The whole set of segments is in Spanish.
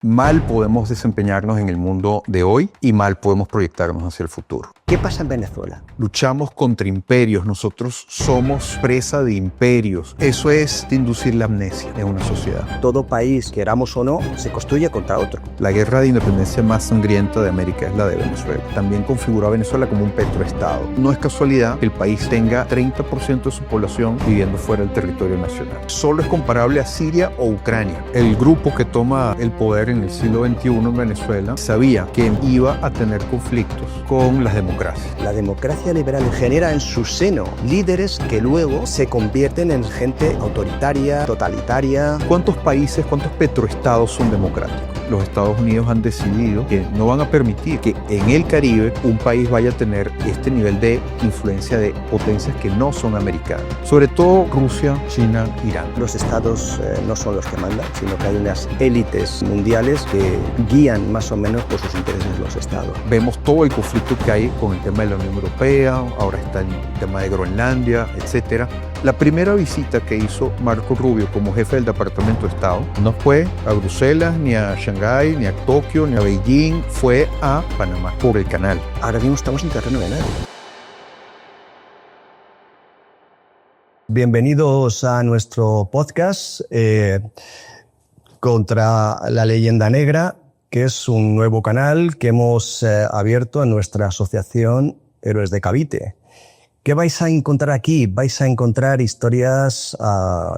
Mal podemos desempeñarnos en el mundo de hoy y mal podemos proyectarnos hacia el futuro. ¿Qué pasa en Venezuela? Luchamos contra imperios, nosotros somos presa de imperios. Eso es inducir la amnesia en una sociedad. Todo país, queramos o no, se construye contra otro. La guerra de independencia más sangrienta de América es la de Venezuela. También configuró a Venezuela como un petroestado. No es casualidad que el país tenga 30% de su población viviendo fuera del territorio nacional. Solo es comparable a Siria o Ucrania. El grupo que toma el poder en el siglo XXI en Venezuela sabía que iba a tener conflictos con las democracias. La democracia liberal genera en su seno líderes que luego se convierten en gente autoritaria, totalitaria. ¿Cuántos países, cuántos petroestados son democráticos? Los Estados Unidos han decidido que no van a permitir que en el Caribe un país vaya a tener este nivel de influencia de potencias que no son americanas. Sobre todo Rusia, China, Irán. Los estados no son los que mandan, sino que hay unas élites mundiales que guían más o menos por sus intereses los estados. Vemos todo el conflicto que hay con el tema de la Unión Europea, ahora está el tema de Groenlandia, etc. La primera visita que hizo Marco Rubio como jefe del Departamento de Estado no fue a Bruselas, ni a Shanghái, ni a Tokio, ni a Beijing, fue a Panamá, por el canal. Ahora mismo estamos en terreno de nadie. Bienvenidos a nuestro podcast Contra la Leyenda Negra, que es un nuevo canal que hemos abierto en nuestra asociación Héroes de Cavite. ¿Qué vais a encontrar aquí? Vais a encontrar historias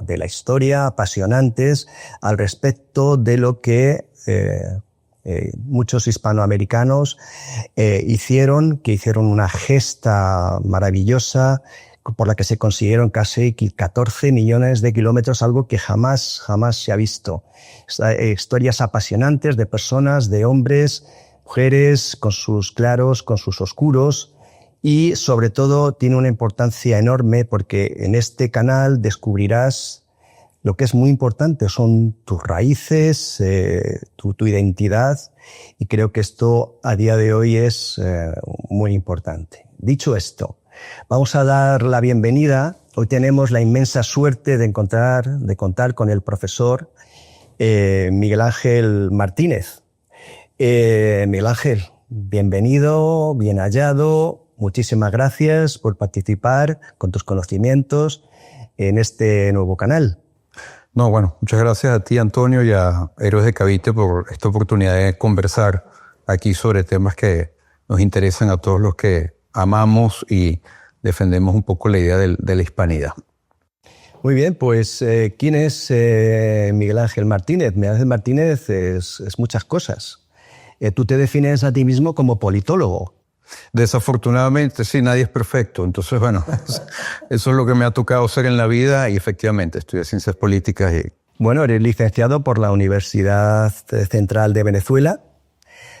de la historia apasionantes al respecto de lo que muchos hispanoamericanos hicieron una gesta maravillosa por la que se consiguieron casi 14 millones de kilómetros, algo que jamás se ha visto. Historias apasionantes de personas, de hombres, mujeres, con sus claros, con sus oscuros. Y sobre todo tiene una importancia enorme porque en este canal descubrirás lo que es muy importante, son tus raíces, tu identidad, y creo que esto a día de hoy es muy importante. Dicho esto, vamos a dar la bienvenida. Hoy tenemos la inmensa suerte de contar con el profesor Miguel Ángel Martínez. Miguel Ángel, bienvenido, bien hallado. Muchísimas gracias por participar con tus conocimientos en este nuevo canal. No, bueno, muchas gracias a ti, Antonio, y a Héroes de Cavite por esta oportunidad de conversar aquí sobre temas que nos interesan a todos los que amamos y defendemos un poco la idea de la hispanidad. Muy bien, pues ¿quién es Miguel Ángel Martínez? Miguel Ángel Martínez es muchas cosas. Tú te defines a ti mismo como politólogo. Desafortunadamente, sí, nadie es perfecto. Entonces, bueno, eso es lo que me ha tocado hacer en la vida y efectivamente estudié Ciencias Políticas. Bueno, eres licenciado por la Universidad Central de Venezuela,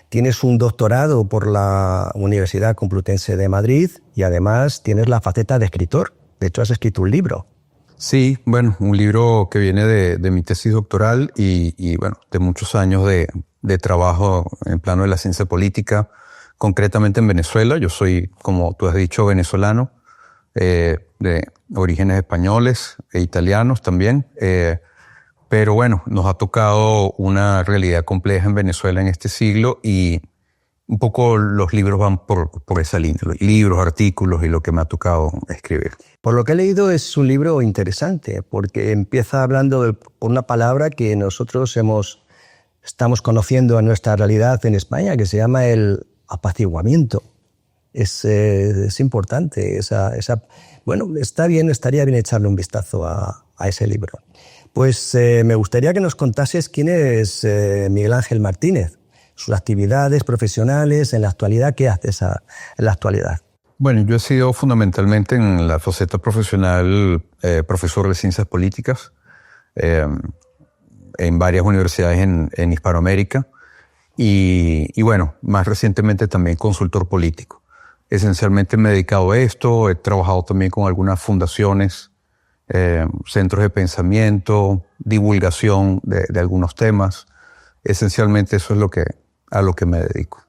tienes un doctorado por la Universidad Complutense de Madrid y además tienes la faceta de escritor. De hecho, has escrito un libro. Sí, bueno, un libro que viene de mi tesis doctoral y bueno, de muchos años de trabajo en plano de la ciencia política, concretamente en Venezuela. Yo soy, como tú has dicho, venezolano, de orígenes españoles e italianos también. Pero bueno, nos ha tocado una realidad compleja en Venezuela en este siglo y un poco los libros van por esa línea. Los libros, artículos y lo que me ha tocado escribir. Por lo que he leído es un libro interesante porque empieza hablando por una palabra que nosotros estamos conociendo en nuestra realidad en España, que se llama el apaciguamiento. Es importante. Bueno, estaría bien echarle un vistazo a ese libro. Pues me gustaría que nos contases quién es Miguel Ángel Martínez, sus actividades profesionales en la actualidad. ¿Qué haces en la actualidad? Bueno, yo he sido fundamentalmente en la faceta profesional profesor de Ciencias Políticas en varias universidades en Hispanoamérica. Y bueno, más recientemente también consultor político. Esencialmente me he dedicado a esto, he trabajado también con algunas fundaciones, centros de pensamiento, divulgación de algunos temas. Esencialmente eso es a lo que me dedico.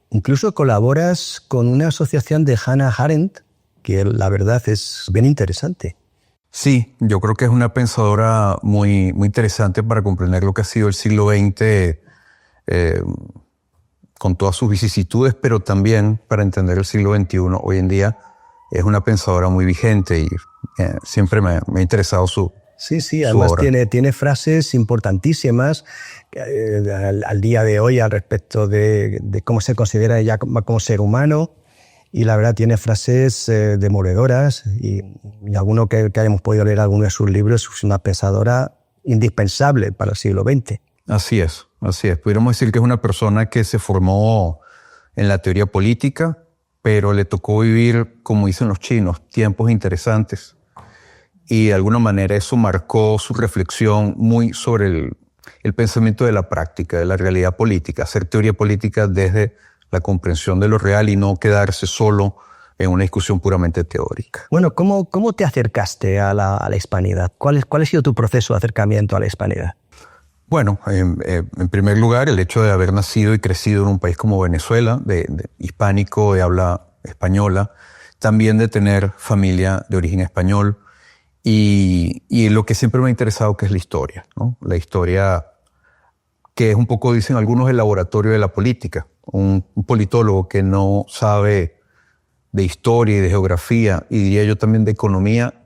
Incluso colaboras con una asociación de Hannah Arendt, que la verdad es bien interesante. Sí, yo creo que es una pensadora muy interesante para comprender lo que ha sido el siglo XX con todas sus vicisitudes, pero también para entender el siglo XXI. Hoy en día es una pensadora muy vigente y siempre me ha interesado su Sí, además tiene frases importantísimas al día de hoy al respecto de cómo se considera ella como ser humano, y la verdad tiene frases demoledoras y alguno que hayamos podido leer alguno de sus libros, es una pensadora indispensable para el siglo XX. Así es. Pudiéramos decir que es una persona que se formó en la teoría política, pero le tocó vivir, como dicen los chinos, tiempos interesantes. Y de alguna manera eso marcó su reflexión muy sobre el pensamiento de la práctica, de la realidad política, hacer teoría política desde la comprensión de lo real y no quedarse solo en una discusión puramente teórica. Bueno, ¿cómo te acercaste a la hispanidad? ¿Cuál ha sido tu proceso de acercamiento a la hispanidad? Bueno, en primer lugar, el hecho de haber nacido y crecido en un país como Venezuela, de hispánico, de habla española, también de tener familia de origen español, y lo que siempre me ha interesado, que es la historia, ¿no? La historia que es un poco, dicen algunos, el laboratorio de la política. Un politólogo que no sabe de historia y de geografía, y diría yo también de economía,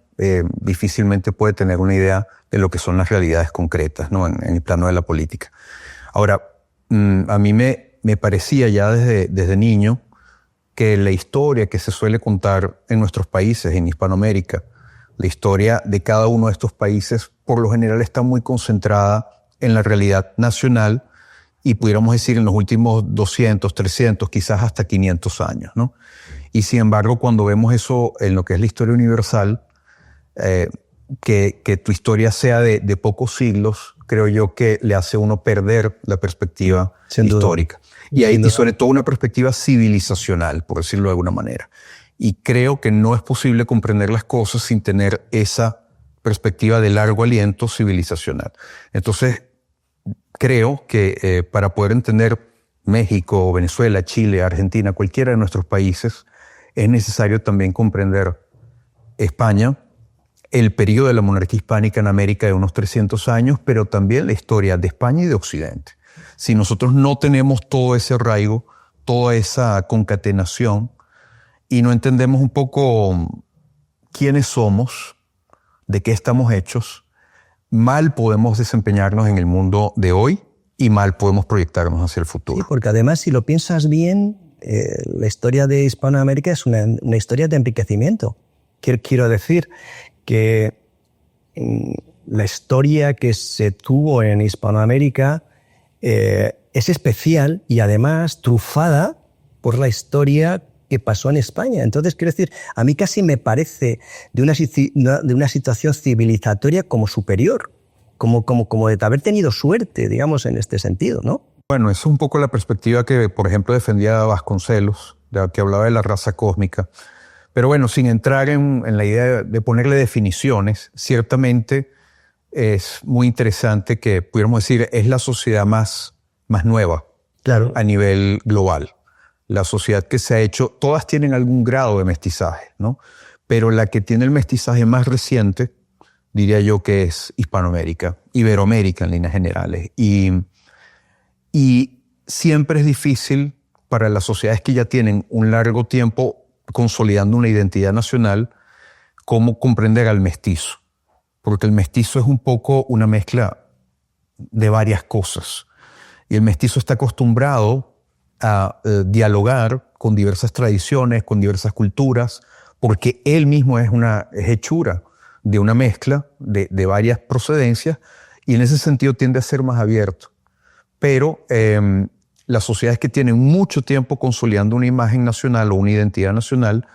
difícilmente puede tener una idea de lo que son las realidades concretas, ¿no? en el plano de la política. Ahora, a mí me parecía ya desde niño que la historia que se suele contar en nuestros países, en Hispanoamérica, la historia de cada uno de estos países, por lo general está muy concentrada en la realidad nacional y pudiéramos decir en los últimos 200, 300, quizás hasta 500 años, ¿no? Y sin embargo, cuando vemos eso en lo que es la historia universal, que tu historia sea de pocos siglos, creo yo que le hace a uno perder la perspectiva histórica. Y sobre todo una perspectiva civilizacional, por decirlo de alguna manera. Y creo que no es posible comprender las cosas sin tener esa perspectiva de largo aliento civilizacional. Entonces, creo que para poder entender México, Venezuela, Chile, Argentina, cualquiera de nuestros países, es necesario también comprender España, el periodo de la monarquía hispánica en América de unos 300 años, pero también la historia de España y de Occidente. Si nosotros no tenemos todo ese arraigo, toda esa concatenación, y no entendemos un poco quiénes somos, de qué estamos hechos, mal podemos desempeñarnos en el mundo de hoy y mal podemos proyectarnos hacia el futuro. Sí, porque además, si lo piensas bien, la historia de Hispanoamérica es una historia de enriquecimiento. Quiero decir que la historia que se tuvo en Hispanoamérica es especial y además trufada por la historia que pasó en España. Entonces, quiero decir, a mí casi me parece de una situación civilizatoria como superior, como de haber tenido suerte, digamos, en este sentido, ¿no? Bueno, eso es un poco la perspectiva que, por ejemplo, defendía Vasconcelos, que hablaba de la raza cósmica. Pero bueno, sin entrar en la idea de ponerle definiciones, ciertamente es muy interesante que pudiéramos decir es la sociedad más nueva, claro, a nivel global. La sociedad que se ha hecho, todas tienen algún grado de mestizaje, ¿no? Pero la que tiene el mestizaje más reciente, diría yo que es Hispanoamérica, Iberoamérica en líneas generales. Y siempre es difícil para las sociedades que ya tienen un largo tiempo consolidando una identidad nacional, cómo comprender al mestizo. Porque el mestizo es un poco una mezcla de varias cosas. Y el mestizo está acostumbrado a dialogar con diversas tradiciones, con diversas culturas, porque él mismo es hechura de una mezcla de varias procedencias, y en ese sentido tiende a ser más abierto. Pero las sociedades que tienen mucho tiempo consolidando una imagen nacional o una identidad nacional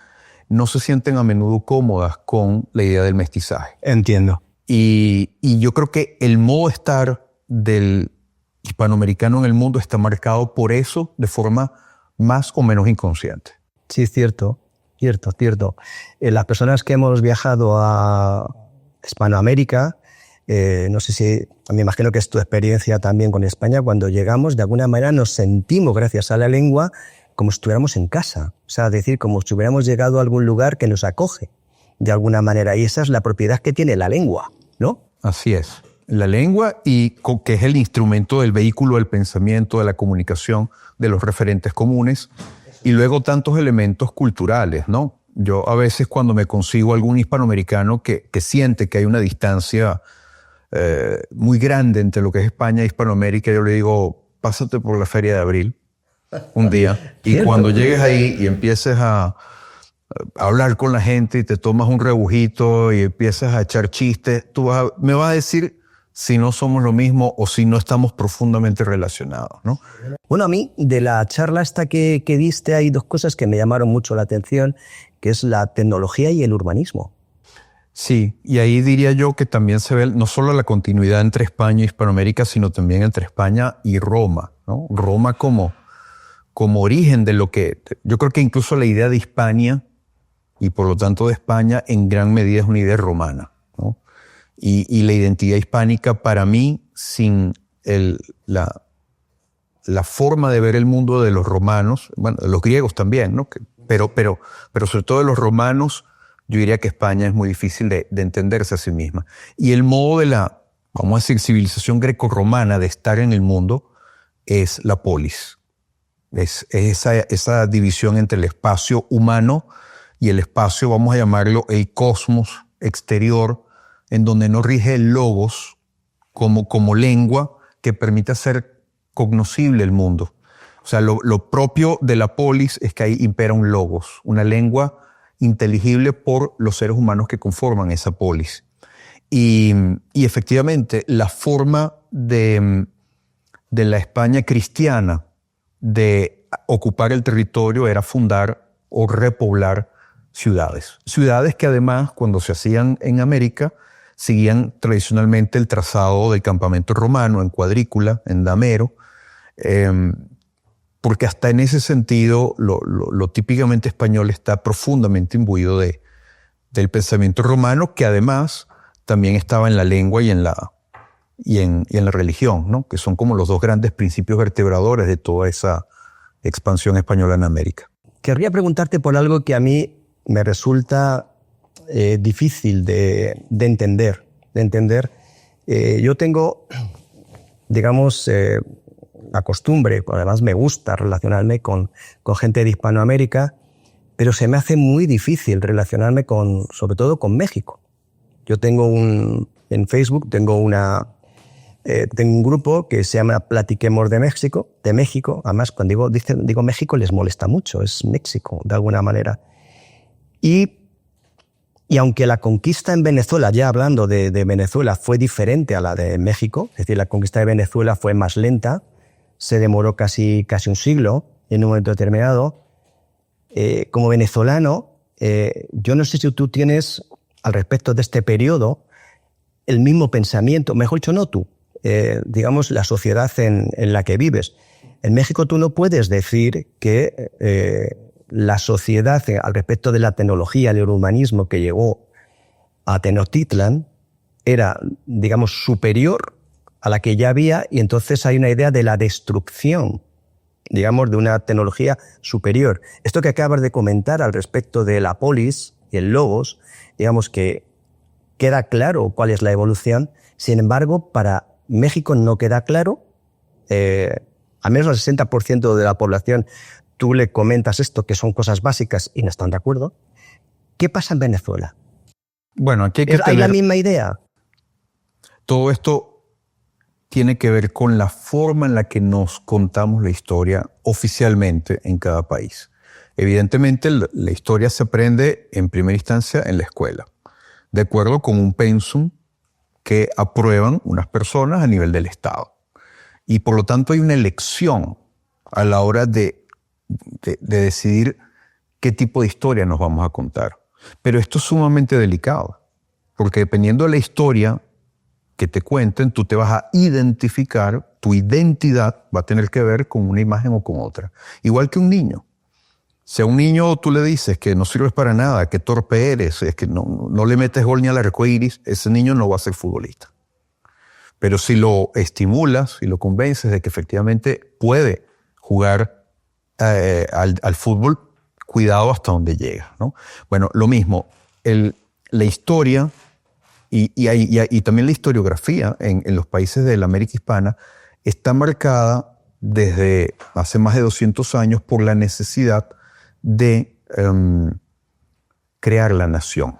no se sienten a menudo cómodas con la idea del mestizaje. Entiendo. Y yo creo que el modo de estar del hispanoamericano en el mundo está marcado por eso de forma más o menos inconsciente. Sí, cierto. Las personas que hemos viajado a Hispanoamérica, no sé si, me imagino que es tu experiencia también con España, cuando llegamos, de alguna manera nos sentimos, gracias a la lengua, como si estuviéramos en casa. O sea, es decir, como si hubiéramos llegado a algún lugar que nos acoge, de alguna manera. Y esa es la propiedad que tiene la lengua, ¿no? Así es. la lengua y que es el instrumento del vehículo del pensamiento, de la comunicación, de los referentes comunes, y luego tantos elementos culturales, ¿no? Yo a veces cuando me consigo algún hispanoamericano que siente que hay una distancia muy grande entre lo que es España e Hispanoamérica, yo le digo, pásate por la Feria de Abril un día y cuando llegues ahí y empieces a hablar con la gente y te tomas un rebujito y empiezas a echar chistes, me vas a decir si no somos lo mismo o si no estamos profundamente relacionados, ¿no? Bueno, a mí de la charla esta que diste hay dos cosas que me llamaron mucho la atención, que es la tecnología y el urbanismo. Sí, y ahí diría yo que también se ve no solo la continuidad entre España y Hispanoamérica, sino también entre España y Roma, ¿no? Roma como origen de lo que... Yo creo que incluso la idea de Hispania y por lo tanto de España en gran medida es una idea romana, ¿no? Y la identidad hispánica para mí, sin la forma de ver el mundo de los romanos, bueno, de los griegos también, ¿no? Pero sobre todo de los romanos, yo diría que España es muy difícil de entenderse a sí misma. Y el modo de la, vamos a decir, civilización grecorromana de estar en el mundo es la polis. Es esa división entre el espacio humano y el espacio, vamos a llamarlo, el cosmos exterior, en donde no rige el logos como lengua que permite hacer cognoscible el mundo. O sea, lo propio de la polis es que ahí impera un logos, una lengua inteligible por los seres humanos que conforman esa polis. Y efectivamente, la forma de la España cristiana de ocupar el territorio era fundar o repoblar ciudades. Ciudades que además, cuando se hacían en América, seguían tradicionalmente el trazado del campamento romano en cuadrícula, en damero, porque hasta en ese sentido lo típicamente español está profundamente imbuido del pensamiento romano, que además también estaba en la lengua y en la religión, ¿no? Que son como los dos grandes principios vertebradores de toda esa expansión española en América. Querría preguntarte por algo que a mí me resulta difícil de entender. Yo tengo, digamos, la costumbre, además me gusta relacionarme con gente de Hispanoamérica, pero se me hace muy difícil relacionarme sobre todo con México. Yo tengo en Facebook tengo un grupo que se llama Platiquemos de México. Además, cuando digo México les molesta mucho, es México, de alguna manera. Y aunque la conquista en Venezuela, ya hablando de Venezuela, fue diferente a la de México, es decir, la conquista de Venezuela fue más lenta, se demoró casi un siglo en un momento determinado. Como venezolano, yo no sé si tú tienes, al respecto de este periodo, el mismo pensamiento, mejor dicho, no tú, digamos, la sociedad en la que vives. En México tú no puedes decir que la sociedad al respecto de la tecnología, el urbanismo que llegó a Tenochtitlan era, digamos, superior a la que ya había, y entonces hay una idea de la destrucción, digamos, de una tecnología superior. Esto que acabas de comentar al respecto de la polis y el logos, digamos que queda claro cuál es la evolución. Sin embargo, para México no queda claro. Al menos al 60% de la población tú le comentas esto, que son cosas básicas, y no están de acuerdo. ¿Qué pasa en Venezuela? Bueno, aquí ¿Hay la misma idea? Todo esto tiene que ver con la forma en la que nos contamos la historia oficialmente en cada país. Evidentemente, la historia se aprende en primera instancia en la escuela, de acuerdo con un pensum que aprueban unas personas a nivel del Estado. Y por lo tanto hay una elección a la hora de decidir qué tipo de historia nos vamos a contar. Pero esto es sumamente delicado, porque dependiendo de la historia que te cuenten, tú te vas a identificar, tu identidad va a tener que ver con una imagen o con otra. Igual que un niño. Si a un niño tú le dices que no sirves para nada, que torpe eres, es que no le metes gol ni al arco iris, ese niño no va a ser futbolista. Pero si lo estimulas y lo convences de que efectivamente puede jugar al fútbol, cuidado hasta donde llega, ¿no? Bueno, lo mismo, la historia Y también la historiografía en los países de la América Hispana está marcada desde hace más de 200 años por la necesidad de crear la nación.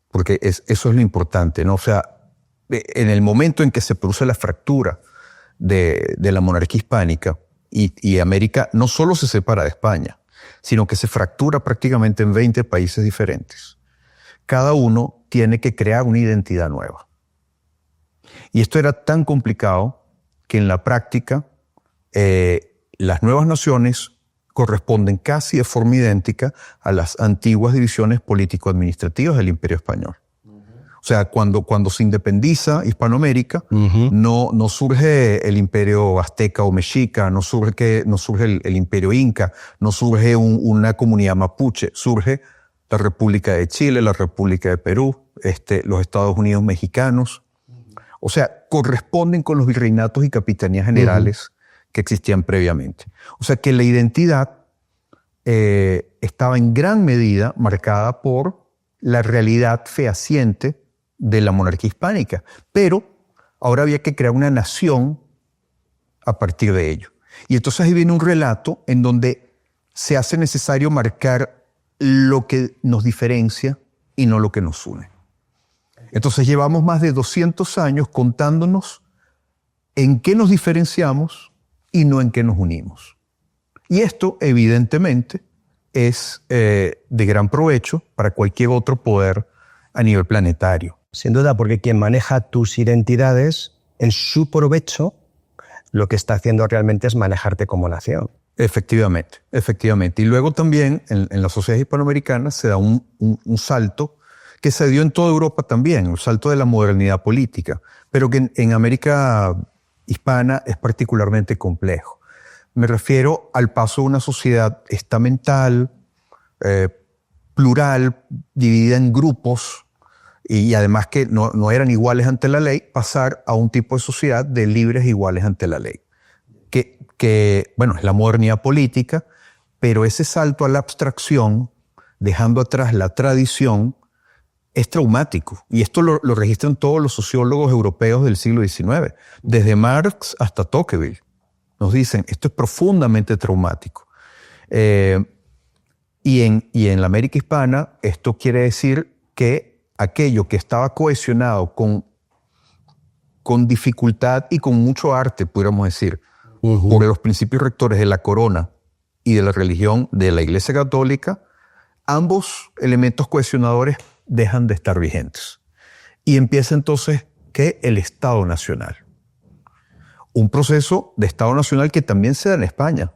Porque eso es lo importante, ¿no? O sea, en el momento en que se produce la fractura de la monarquía hispánica y América no solo se separa de España, sino que se fractura prácticamente en 20 países diferentes. Cada uno tiene que crear una identidad nueva. Y esto era tan complicado que en la práctica las nuevas naciones corresponden casi de forma idéntica a las antiguas divisiones político-administrativas del Imperio Español. O sea, cuando se independiza Hispanoamérica, no surge el imperio azteca o mexica, no surge el imperio inca, no surge una comunidad mapuche, surge la República de Chile, la República de Perú, los Estados Unidos mexicanos. O sea, corresponden con los virreinatos y capitanías generales que existían previamente. O sea, que la identidad estaba en gran medida marcada por la realidad fehaciente de la monarquía hispánica, pero ahora había que crear una nación a partir de ello. Y entonces ahí viene un relato en donde se hace necesario marcar lo que nos diferencia y no lo que nos une. Entonces llevamos más de 200 años contándonos en qué nos diferenciamos y no en qué nos unimos. Y esto, evidentemente, es de gran provecho para cualquier otro poder a nivel planetario. Sin duda, porque quien maneja tus identidades, en su provecho, lo que está haciendo realmente es manejarte como nación. Efectivamente, efectivamente. Y luego también en la sociedad hispanoamericana se da un salto que se dio en toda Europa también, un salto de la modernidad política, pero que en América hispana es particularmente complejo. Me refiero al paso de una sociedad estamental, plural, dividida en grupos, y además que no eran iguales ante la ley, pasar a un tipo de sociedad de libres e iguales ante la ley. Que bueno, es la modernidad política, pero ese salto a la abstracción, dejando atrás la tradición, es traumático. Y esto lo registran todos los sociólogos europeos del siglo XIX, desde Marx hasta Tocqueville. Nos dicen, esto es profundamente traumático. Y en la América hispana, esto quiere decir que aquello que estaba cohesionado con dificultad y con mucho arte, pudiéramos decir, por los principios rectores de la corona y de la religión de la Iglesia Católica, ambos elementos cohesionadores dejan de estar vigentes. Y empieza entonces que el Estado Nacional. Un proceso de Estado Nacional que también se da en España.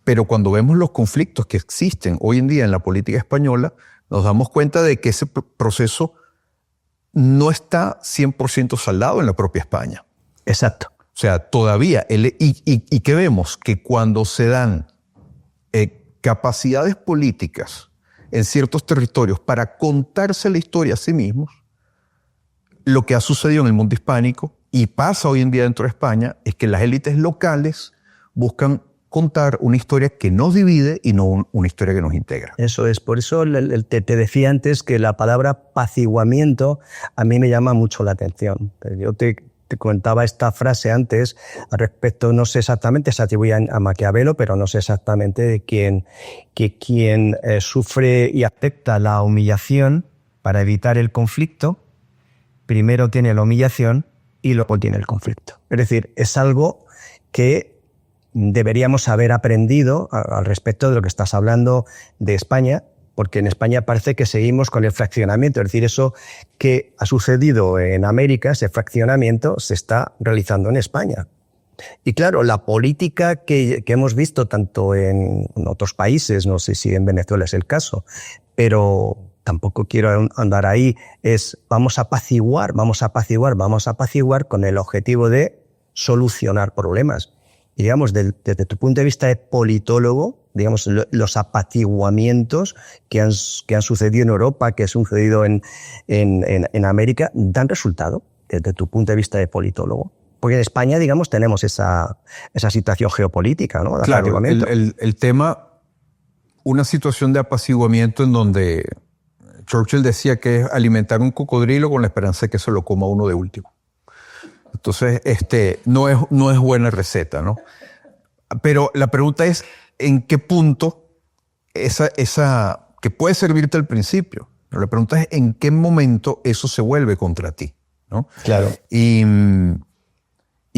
Pero cuando vemos los conflictos que existen hoy en día en la política española, nos damos cuenta de que ese proceso no está 100% saldado en la propia España. Exacto. O sea, todavía, y que vemos que cuando se dan capacidades políticas en ciertos territorios para contarse la historia a sí mismos, lo que ha sucedido en el mundo hispánico y pasa hoy en día dentro de España es que las élites locales buscan contar una historia que nos divide y no una historia que nos integra. Eso es, por eso te decía antes que la palabra apaciguamiento a mí me llama mucho la atención. Yo te comentaba esta frase antes al respecto, no sé exactamente, se atribuye a Maquiavelo, pero no sé exactamente quién sufre y acepta la humillación para evitar el conflicto, primero tiene la humillación y luego tiene el conflicto. Es decir, es algo que deberíamos haber aprendido al respecto de lo que estás hablando de España, porque en España parece que seguimos con el fraccionamiento, es decir, eso que ha sucedido en América, ese fraccionamiento, se está realizando en España. Y claro, la política que hemos visto tanto en otros países, no sé si en Venezuela es el caso, pero tampoco quiero andar ahí, es vamos a apaciguar con el objetivo de solucionar problemas. Y digamos, desde tu punto de vista de politólogo, digamos, los apaciguamientos que han sucedido en Europa, que han sucedido en América, ¿dan resultado desde tu punto de vista de politólogo? Porque en España, digamos, tenemos esa situación geopolítica, ¿no? De claro, apaciguamiento. el tema, una situación de apaciguamiento en donde Churchill decía que es alimentar un cocodrilo con la esperanza de que se lo coma uno de último. Entonces, no es buena receta, ¿no? Pero la pregunta es, ¿en qué punto esa que puede servirte al principio? Pero la pregunta es, ¿en qué momento eso se vuelve contra ti? ¿No? Claro. Y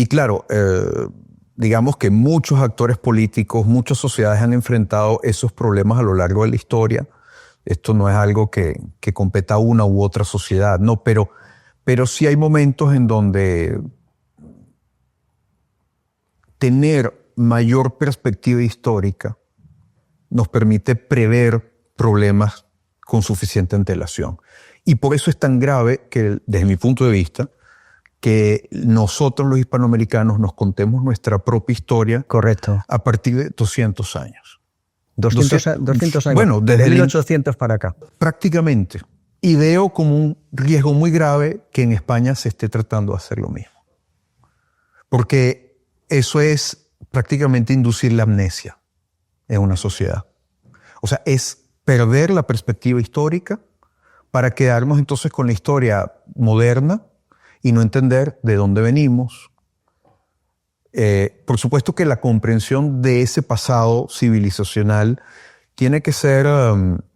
claro, digamos que muchos actores políticos, muchas sociedades han enfrentado esos problemas a lo largo de la historia. Esto no es algo que competa a una u otra sociedad, no, pero sí hay momentos en donde tener mayor perspectiva histórica nos permite prever problemas con suficiente antelación. Y por eso es tan grave que, desde mi punto de vista, que nosotros los hispanoamericanos nos contemos nuestra propia historia. Correcto. A partir de 200 años. 200 años. Bueno, desde 1800 para acá. Prácticamente. Y veo como un riesgo muy grave que en España se esté tratando de hacer lo mismo. Porque eso es prácticamente inducir la amnesia en una sociedad. O sea, es perder la perspectiva histórica para quedarnos entonces con la historia moderna y no entender de dónde venimos. Por supuesto que la comprensión de ese pasado civilizacional tiene que ser, no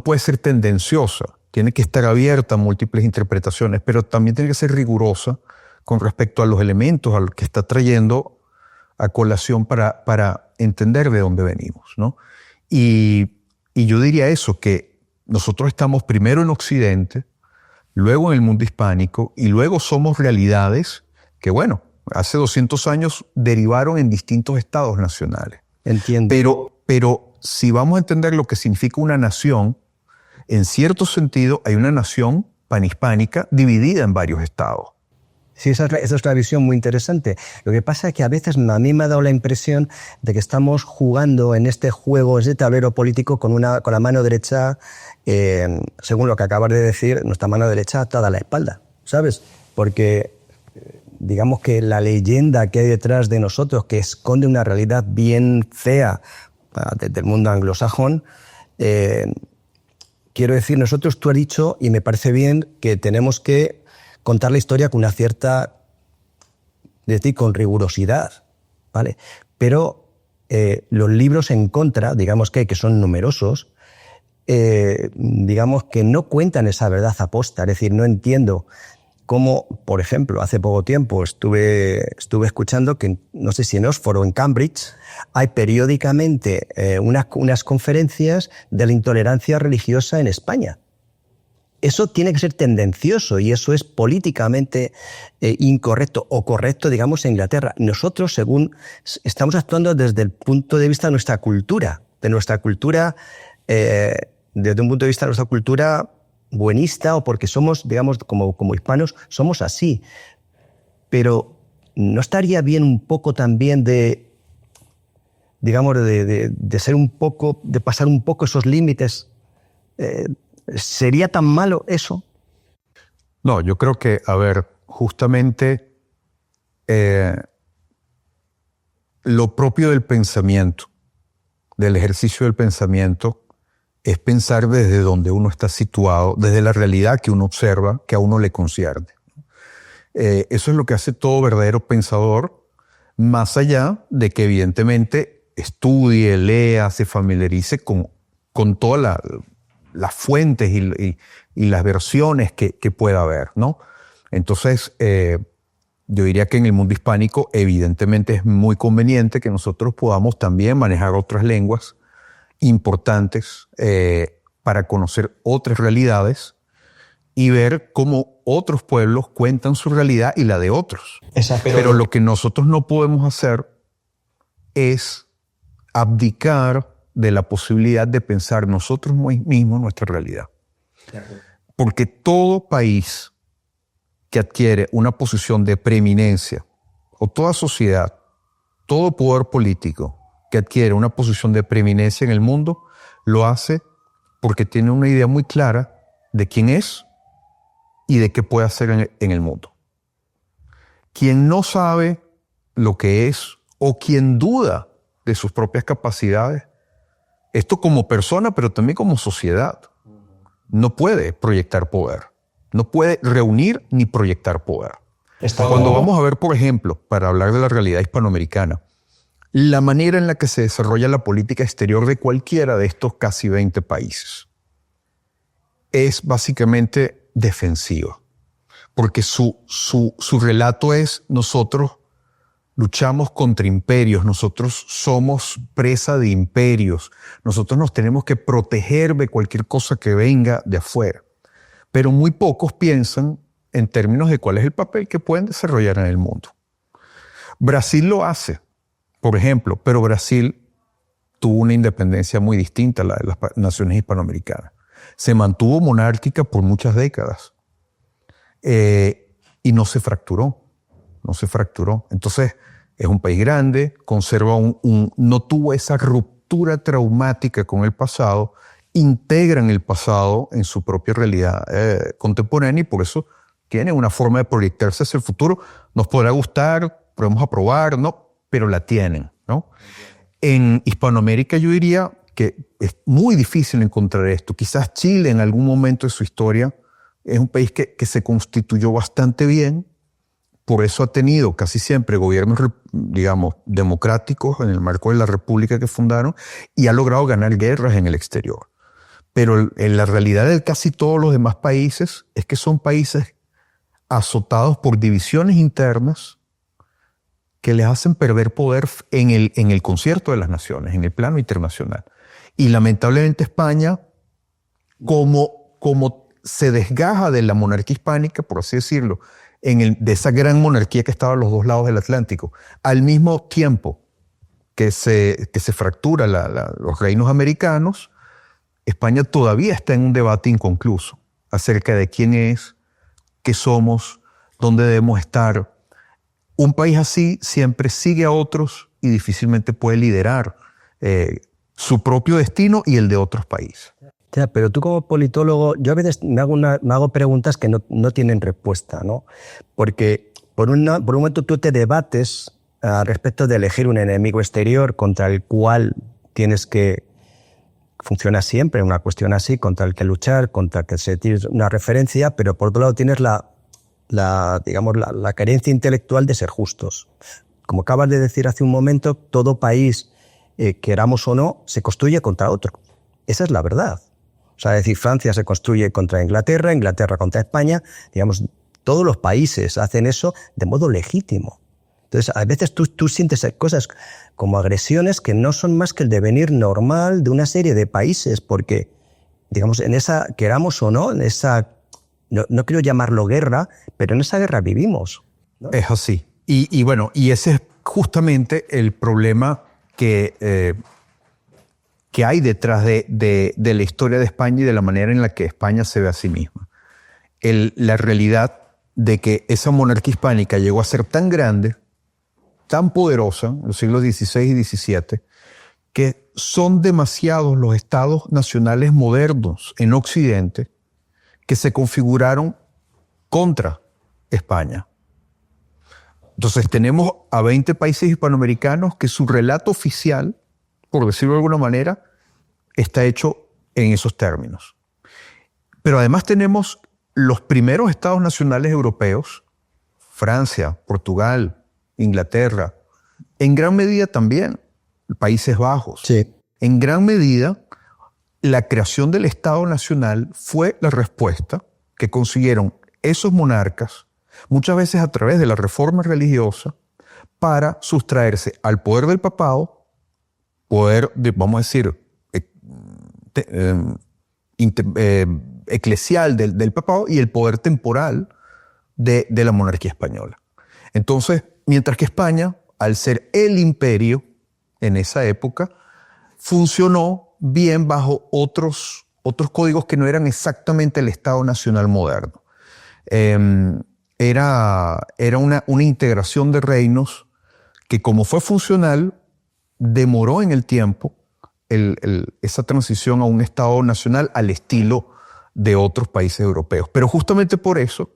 puede ser tendenciosa, tiene que estar abierta a múltiples interpretaciones, pero también tiene que ser rigurosa con respecto a los elementos a los que está trayendo a colación para entender de dónde venimos, ¿no? Y yo diría eso, que nosotros estamos primero en Occidente, luego en el mundo hispánico, y luego somos realidades que, bueno, hace 200 años derivaron en distintos estados nacionales. Entiendo. Pero si vamos a entender lo que significa una nación, en cierto sentido hay una nación panhispánica dividida en varios estados. Sí, esa es la visión muy interesante. Lo que pasa es que a veces a mí me ha dado la impresión de que estamos jugando en este juego, en este tablero político, con la mano derecha, según lo que acabas de decir, nuestra mano derecha atada a la espalda, ¿sabes? Porque digamos que la leyenda que hay detrás de nosotros, que esconde una realidad bien fea desde el mundo anglosajón, quiero decir, nosotros, tú has dicho, y me parece bien, que tenemos que contar la historia con una cierta, es decir, con rigurosidad, ¿vale? Pero los libros en contra, digamos que son numerosos, digamos que no cuentan esa verdad aposta. Es decir, no entiendo cómo, por ejemplo, hace poco tiempo estuve escuchando que, no sé si en Oxford o en Cambridge, hay periódicamente unas conferencias de la intolerancia religiosa en España. Eso tiene que ser tendencioso y eso es políticamente incorrecto o correcto, digamos, en Inglaterra. Nosotros, estamos actuando desde el punto de vista de nuestra cultura, desde un punto de vista de nuestra cultura buenista, o porque somos, digamos, como hispanos, somos así. Pero ¿no estaría bien un poco también de ser un poco, de pasar un poco esos límites? ¿Sería tan malo eso? No, yo creo que, a ver, justamente lo propio del pensamiento, del ejercicio del pensamiento, es pensar desde donde uno está situado, desde la realidad que uno observa, que a uno le concierne. Eso es lo que hace todo verdadero pensador, más allá de que evidentemente estudie, lea, se familiarice con todas las fuentes y las versiones que pueda haber, ¿no? Entonces, yo diría que en el mundo hispánico evidentemente es muy conveniente que nosotros podamos también manejar otras lenguas importantes para conocer otras realidades y ver cómo otros pueblos cuentan su realidad y la de otros. Exacto. Pero lo que nosotros no podemos hacer es abdicar de la posibilidad de pensar nosotros mismos nuestra realidad. Porque todo país que adquiere una posición de preeminencia, o toda sociedad, todo poder político que adquiere una posición de preeminencia en el mundo, lo hace porque tiene una idea muy clara de quién es y de qué puede hacer en el mundo. Quien no sabe lo que es o quien duda de sus propias capacidades, esto como persona, pero también como sociedad, no puede proyectar poder. No puede reunir ni proyectar poder. Cuando vamos a ver, por ejemplo, para hablar de la realidad hispanoamericana, la manera en la que se desarrolla la política exterior de cualquiera de estos casi 20 países es básicamente defensiva. Porque su relato es: nosotros luchamos contra imperios, nosotros somos presa de imperios, nosotros nos tenemos que proteger de cualquier cosa que venga de afuera. Pero muy pocos piensan en términos de cuál es el papel que pueden desarrollar en el mundo. Brasil lo hace, por ejemplo, pero Brasil tuvo una independencia muy distinta a la de las naciones hispanoamericanas. Se mantuvo monárquica por muchas décadas y no se fracturó. No se fracturó. Entonces, es un país grande, conserva no tuvo esa ruptura traumática con el pasado, integran el pasado en su propia realidad contemporánea y por eso tienen una forma de proyectarse hacia el futuro. Nos podrá gustar, podemos aprobar, ¿no? Pero la tienen, ¿no? En Hispanoamérica yo diría que es muy difícil encontrar esto. Quizás Chile en algún momento de su historia es un país que se constituyó bastante bien. Por eso ha tenido casi siempre gobiernos, digamos, democráticos en el marco de la república que fundaron y ha logrado ganar guerras en el exterior. Pero en la realidad de casi todos los demás países es que son países azotados por divisiones internas que les hacen perder poder en el concierto de las naciones, en el plano internacional. Y lamentablemente España, como se desgaja de la monarquía hispánica, por así decirlo, de esa gran monarquía que estaba a los dos lados del Atlántico, al mismo tiempo que se fractura los reinos americanos, España todavía está en un debate inconcluso acerca de quién es, qué somos, dónde debemos estar. Un país así siempre sigue a otros y difícilmente puede liderar su propio destino y el de otros países. Ya, pero tú como politólogo, yo a veces me hago preguntas que no tienen respuesta, ¿no? Porque por un momento tú te debates respecto de elegir un enemigo exterior contra el cual tienes que funciona siempre una cuestión así, contra el que luchar, contra el que se tiene una referencia, pero por otro lado tienes la carencia intelectual de ser justos. Como acabas de decir hace un momento, todo país, queramos o no, se construye contra otro. Esa es la verdad. O sea, es decir, Francia se construye contra Inglaterra, Inglaterra contra España. Digamos, todos los países hacen eso de modo legítimo. Entonces, a veces tú sientes cosas como agresiones que no son más que el devenir normal de una serie de países, porque, digamos, en esa, queramos o no, en esa, no quiero llamarlo guerra, pero en esa guerra vivimos, ¿no? Es así. Y bueno, y ese es justamente el problema que hay detrás de la historia de España y de la manera en la que España se ve a sí misma. La realidad de que esa monarquía hispánica llegó a ser tan grande, tan poderosa en los siglos XVI y XVII, que son demasiados los estados nacionales modernos en Occidente que se configuraron contra España. Entonces tenemos a 20 países hispanoamericanos que su relato oficial, por decirlo de alguna manera, está hecho en esos términos. Pero además tenemos los primeros estados nacionales europeos, Francia, Portugal, Inglaterra, en gran medida también Países Bajos. Sí. En gran medida, la creación del Estado Nacional fue la respuesta que consiguieron esos monarcas, muchas veces a través de la reforma religiosa, para sustraerse al poder del papado, poder, vamos a decir, eclesial del papado y el poder temporal de la monarquía española. Entonces, mientras que España, al ser el imperio en esa época, funcionó bien bajo otros códigos que no eran exactamente el Estado Nacional moderno. Era una integración de reinos que, como fue funcional, demoró en el tiempo esa transición a un Estado nacional al estilo de otros países europeos. Pero justamente por eso,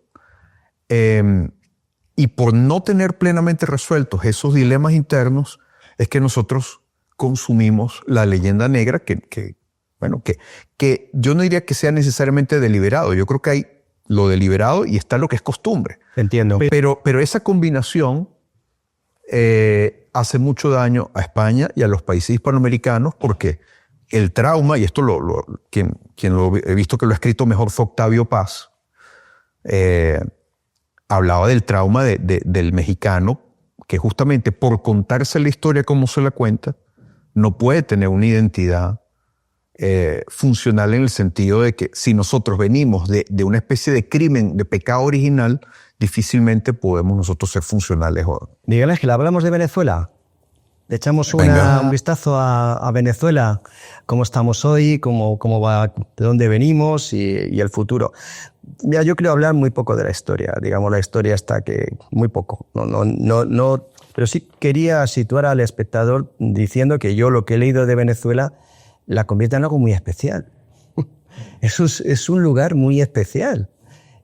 y por no tener plenamente resueltos esos dilemas internos, es que nosotros consumimos la leyenda negra que bueno, que yo no diría que sea necesariamente deliberado. Yo creo que hay lo deliberado y está lo que es costumbre. Entiendo. Pero esa combinación hace mucho daño a España y a los países hispanoamericanos porque el trauma, y esto quien lo he visto que lo ha escrito mejor fue Octavio Paz, hablaba del trauma del mexicano que justamente por contarse la historia como se la cuenta, no puede tener una identidad funcional en el sentido de que si nosotros venimos de una especie de crimen, de pecado original, difícilmente podemos nosotros ser funcionales. Miguel Ángel, ¿hablamos de Venezuela? Le echamos un vistazo a Venezuela, cómo estamos hoy, cómo va, de dónde venimos y el futuro. Mira, yo quiero hablar muy poco de la historia. Digamos, la historia está que muy poco. No, pero sí quería situar al espectador diciendo que yo lo que he leído de Venezuela la convierte en algo muy especial. Es un lugar muy especial.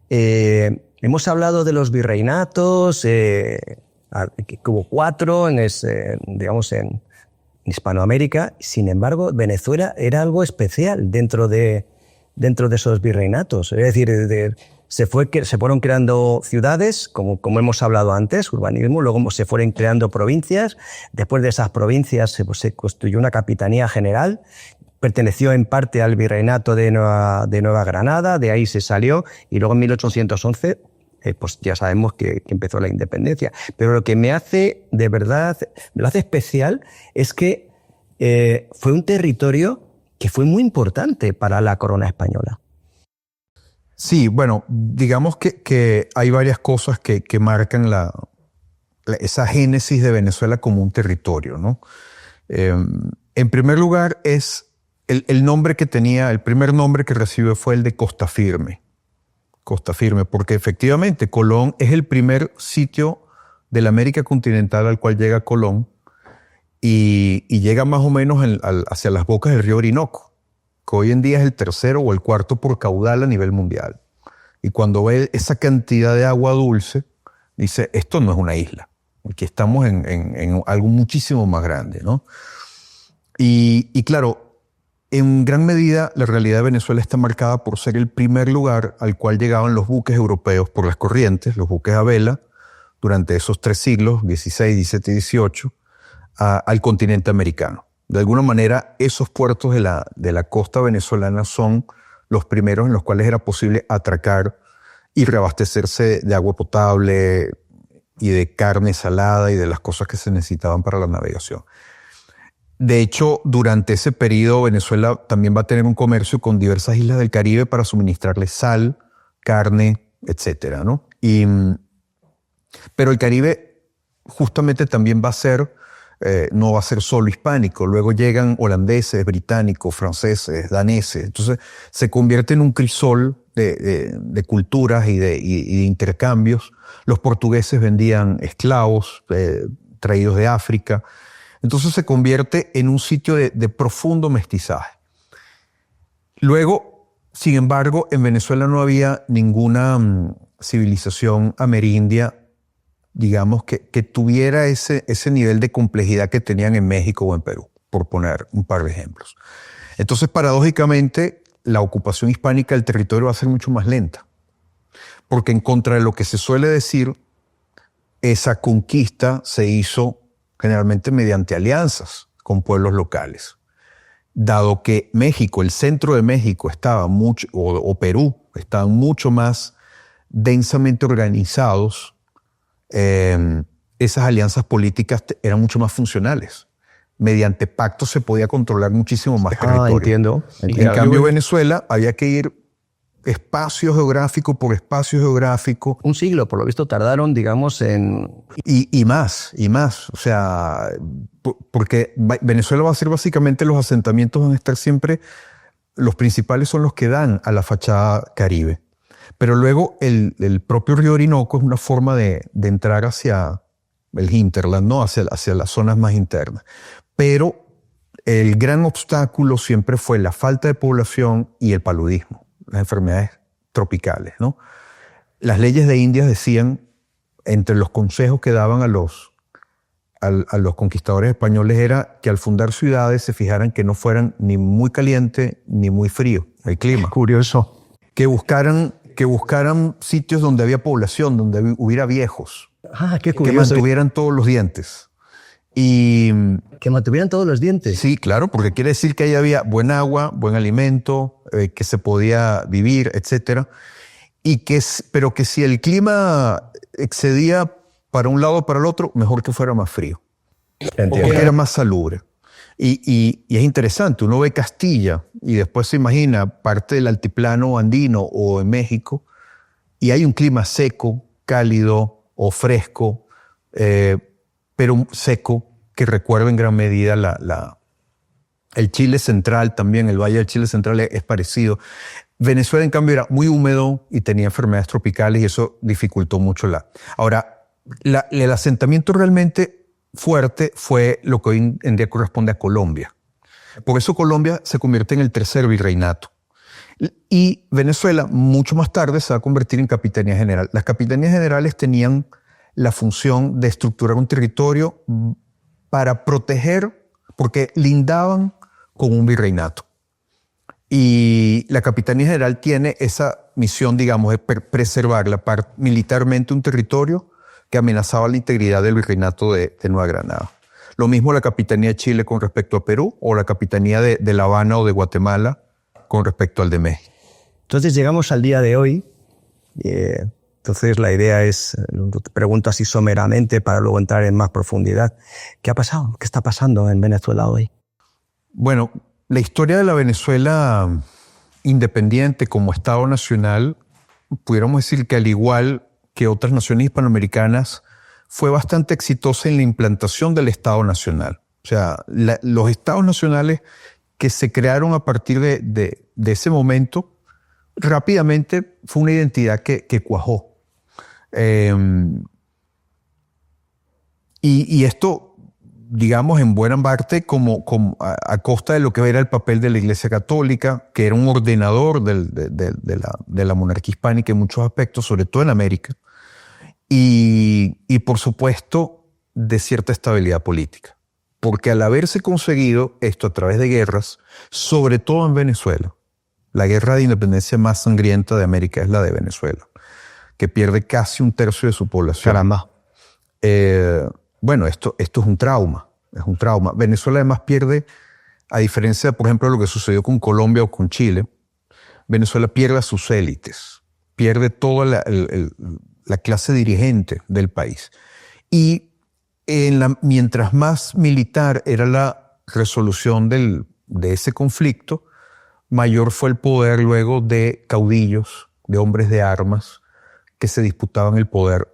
Hemos hablado de los virreinatos, que hubo 4 en Hispanoamérica. Sin embargo, Venezuela era algo especial dentro de esos virreinatos. Es decir, se fueron creando ciudades, como hemos hablado antes, urbanismo, luego se fueron creando provincias. Después de esas provincias se construyó una capitanía general. Perteneció en parte al virreinato de Nueva Granada, de ahí se salió, y luego en 1811 pues ya sabemos que empezó la independencia. Pero lo que me hace, de verdad, me lo hace especial es que fue un territorio que fue muy importante para la corona española. Sí, bueno, digamos que hay varias cosas que marcan esa génesis de Venezuela como un territorio, ¿no? En primer lugar, es el nombre que tenía, el primer nombre que recibió fue el de Costa Firme. Costa Firme, porque efectivamente Colón es el primer sitio de la América continental al cual llega Colón y llega más o menos hacia las bocas del río Orinoco, que hoy en día es el tercero o el cuarto por caudal a nivel mundial. Y cuando ve esa cantidad de agua dulce, dice, esto no es una isla, aquí estamos en algo muchísimo más grande, ¿no? Y claro, en gran medida, la realidad de Venezuela está marcada por ser el primer lugar al cual llegaban los buques europeos por las corrientes, los buques a vela, durante esos 3 siglos, XVI, XVII y XVIII, al continente americano. De alguna manera, esos puertos de la costa venezolana son los primeros en los cuales era posible atracar y reabastecerse de agua potable y de carne salada y de las cosas que se necesitaban para la navegación. De hecho, durante ese periodo, Venezuela también va a tener un comercio con diversas islas del Caribe para suministrarles sal, carne, etcétera, ¿no? Pero el Caribe justamente también va a ser, no va a ser solo hispánico. Luego llegan holandeses, británicos, franceses, daneses. Entonces se convierte en un crisol de culturas y de intercambios. Los portugueses vendían esclavos traídos de África. Entonces se convierte en un sitio de profundo mestizaje. Luego, sin embargo, en Venezuela no había ninguna civilización amerindia, digamos, que tuviera ese nivel de complejidad que tenían en México o en Perú, por poner un par de ejemplos. Entonces, paradójicamente, la ocupación hispánica del territorio va a ser mucho más lenta, porque en contra de lo que se suele decir, esa conquista se hizo generalmente mediante alianzas con pueblos locales. Dado que México, el centro de México estaba mucho, o Perú, estaban mucho más densamente organizados, esas alianzas políticas eran mucho más funcionales. Mediante pactos se podía controlar muchísimo más territorio. Entiendo. En cambio, Venezuela había que ir espacio geográfico por espacio geográfico. Un siglo, por lo visto, tardaron, digamos, en... Y más. O sea, porque Venezuela va a ser básicamente, los asentamientos van a estar siempre, los principales son los que dan a la fachada caribe. Pero luego el propio río Orinoco es una forma de entrar hacia el hinterland, ¿no? Hacia las zonas más internas. Pero el gran obstáculo siempre fue la falta de población y el paludismo, las enfermedades tropicales, ¿no? Las leyes de Indias decían, entre los consejos que daban a los conquistadores españoles era que al fundar ciudades se fijaran que no fueran ni muy caliente ni muy frío el clima. Curioso. Que buscaran sitios donde había población, donde hubiera viejos. Qué Que curioso. mantuvieran todos los dientes. Y Que mantuvieran todos los dientes. sí, claro, porque quiere decir que ahí había buen agua, buen alimento, que se podía vivir, etcétera. Pero que si el clima excedía para un lado o para el otro, mejor que fuera más frío. Entiendo. Porque era más salubre. Y es interesante, uno ve Castilla y después se imagina parte del altiplano andino o en México y hay un clima seco, cálido o fresco, pero seco, que recuerda en gran medida el Chile central también, el Valle del Chile central es parecido. Venezuela, en cambio, era muy húmedo y tenía enfermedades tropicales y eso dificultó mucho Ahora, el asentamiento realmente fuerte fue lo que hoy en día corresponde a Colombia. Por eso Colombia se convierte en el tercer virreinato. Y Venezuela, mucho más tarde, se va a convertir en capitanía general. Las capitanías generales tenían la función de estructurar un territorio para proteger, porque lindaban con un virreinato. Y la Capitanía General tiene esa misión, digamos, de preservar militarmente un territorio que amenazaba la integridad del virreinato de Nueva Granada. Lo mismo la Capitanía de Chile con respecto a Perú o la Capitanía de La Habana o de Guatemala con respecto al de México. Entonces llegamos al día de hoy. Entonces la idea es, te pregunto así someramente para luego entrar en más profundidad. ¿Qué ha pasado? ¿Qué está pasando en Venezuela hoy? Bueno, la historia de la Venezuela independiente como Estado nacional, pudiéramos decir que al igual que otras naciones hispanoamericanas, fue bastante exitosa en la implantación del Estado nacional. O sea, los Estados nacionales que se crearon a partir de ese momento, rápidamente fue una identidad que cuajó. Y esto, digamos, en buena parte a costa de lo que era el papel de la Iglesia Católica, que era un ordenador de la monarquía hispánica en muchos aspectos, sobre todo en América, y por supuesto de cierta estabilidad política. Porque al haberse conseguido esto a través de guerras, sobre todo en Venezuela, la guerra de independencia más sangrienta de América es la de Venezuela, que pierde casi un tercio de su población. Caramba. Bueno, esto es un trauma. Es un trauma. Venezuela además pierde, a diferencia, por ejemplo, de lo que sucedió con Colombia o con Chile, Venezuela pierde a sus élites, pierde toda la clase dirigente del país. Y mientras más militar era la resolución de ese conflicto, mayor fue el poder luego de caudillos, de hombres de armas, que se disputaban el poder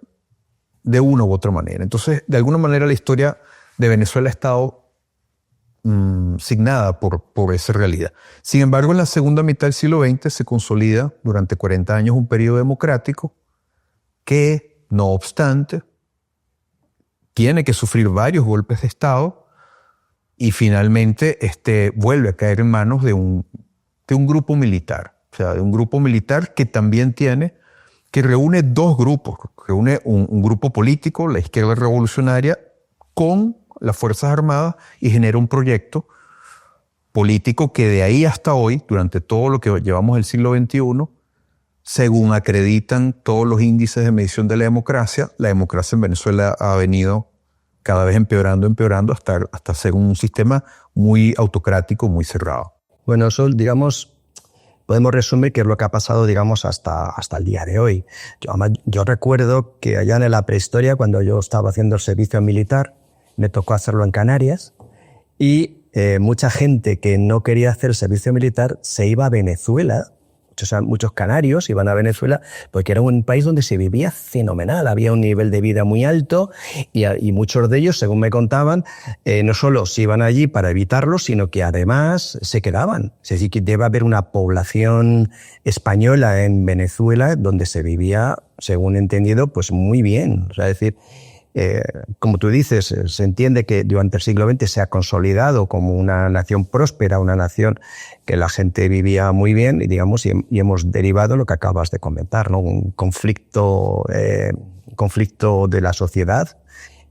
de una u otra manera. Entonces, de alguna manera la historia de Venezuela ha estado signada por esa realidad. Sin embargo, en la segunda mitad del siglo XX se consolida durante 40 años un periodo democrático que, no obstante, tiene que sufrir varios golpes de Estado y finalmente vuelve a caer en manos de un grupo militar. O sea, de un grupo militar que también que reúne dos grupos. Reúne un grupo político, la izquierda revolucionaria, con las Fuerzas Armadas y genera un proyecto político que de ahí hasta hoy, durante todo lo que llevamos del siglo XXI, según acreditan todos los índices de medición de la democracia en Venezuela ha venido cada vez empeorando hasta ser un sistema muy autocrático, muy cerrado. Bueno, eso, digamos, podemos resumir qué es lo que ha pasado, digamos, hasta el día de hoy. Yo recuerdo que allá en la prehistoria, cuando yo estaba haciendo el servicio militar, me tocó hacerlo en Canarias y mucha gente que no quería hacer el servicio militar se iba a Venezuela. O sea, muchos canarios iban a Venezuela porque era un país donde se vivía fenomenal, había un nivel de vida muy alto y muchos de ellos, según me contaban, no solo se iban allí para evitarlo, sino que además se quedaban. Es decir, que debe haber una población española en Venezuela donde se vivía, según he entendido, pues muy bien. O sea, es decir, como tú dices, se entiende que durante el siglo XX se ha consolidado como una nación próspera, una nación que la gente vivía muy bien y, digamos, y hemos derivado lo que acabas de comentar, ¿no? Un conflicto de la sociedad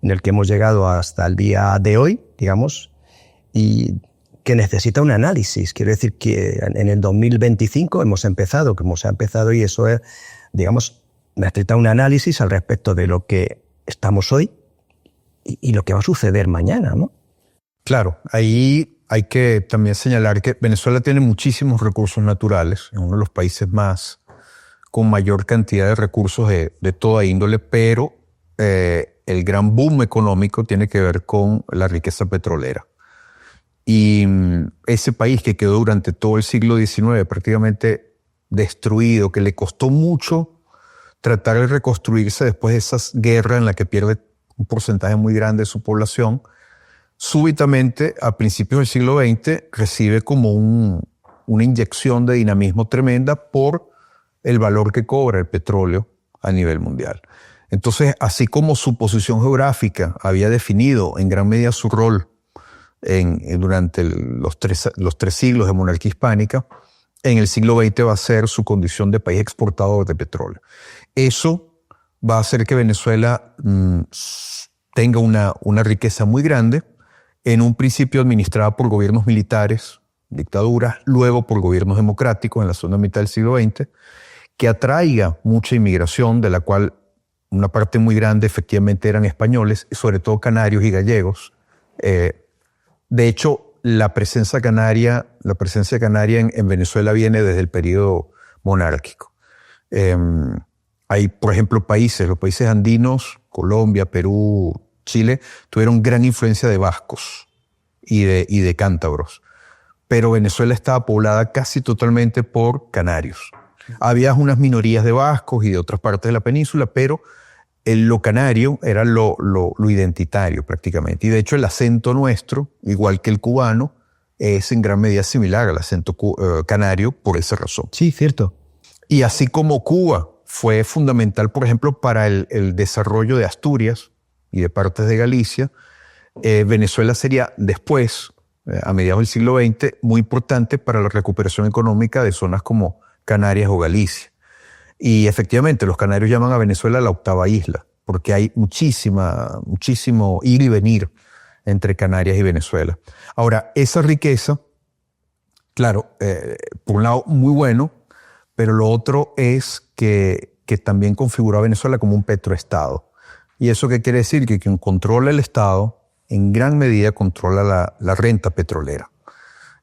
en el que hemos llegado hasta el día de hoy, digamos, y que necesita un análisis. Quiero decir que en el 2025 hemos empezado, como se ha empezado, y eso es, digamos, necesita un análisis al respecto de lo que estamos hoy y lo que va a suceder mañana, ¿no? Claro, ahí hay que también señalar que Venezuela tiene muchísimos recursos naturales, es uno de los países con mayor cantidad de recursos de toda índole, pero el gran boom económico tiene que ver con la riqueza petrolera. Y ese país que quedó durante todo el siglo XIX prácticamente destruido, que le costó mucho tratar de reconstruirse después de esas guerras en las que pierde un porcentaje muy grande de su población, súbitamente a principios del siglo XX recibe como una inyección de dinamismo tremenda por el valor que cobra el petróleo a nivel mundial. Entonces, así como su posición geográfica había definido en gran medida su rol durante los tres siglos de monarquía hispánica, en el siglo XX va a ser su condición de país exportador de petróleo. Eso va a hacer que Venezuela tenga una riqueza muy grande, en un principio administrada por gobiernos militares, dictaduras, luego por gobiernos democráticos en la segunda mitad del siglo XX, que atraiga mucha inmigración, de la cual una parte muy grande efectivamente eran españoles, sobre todo canarios y gallegos. De hecho, la presencia canaria en Venezuela viene desde el periodo monárquico. Hay, por ejemplo, los países andinos, Colombia, Perú, Chile, tuvieron gran influencia de vascos y de cántabros. Pero Venezuela estaba poblada casi totalmente por canarios. Había unas minorías de vascos y de otras partes de la península, pero lo canario era lo identitario prácticamente. Y de hecho el acento nuestro, igual que el cubano, es en gran medida similar al acento canario por esa razón. Sí, cierto. Y así como Cuba fue fundamental, por ejemplo, para el desarrollo de Asturias y de partes de Galicia, Venezuela sería después, a mediados del siglo XX, muy importante para la recuperación económica de zonas como Canarias o Galicia. Y efectivamente, los canarios llaman a Venezuela la octava isla, porque hay muchísimo ir y venir entre Canarias y Venezuela. Ahora, esa riqueza, claro, por un lado muy bueno, pero lo otro es que también configuró a Venezuela como un petroestado. ¿Y eso qué quiere decir? Que quien controla el Estado, en gran medida controla la renta petrolera.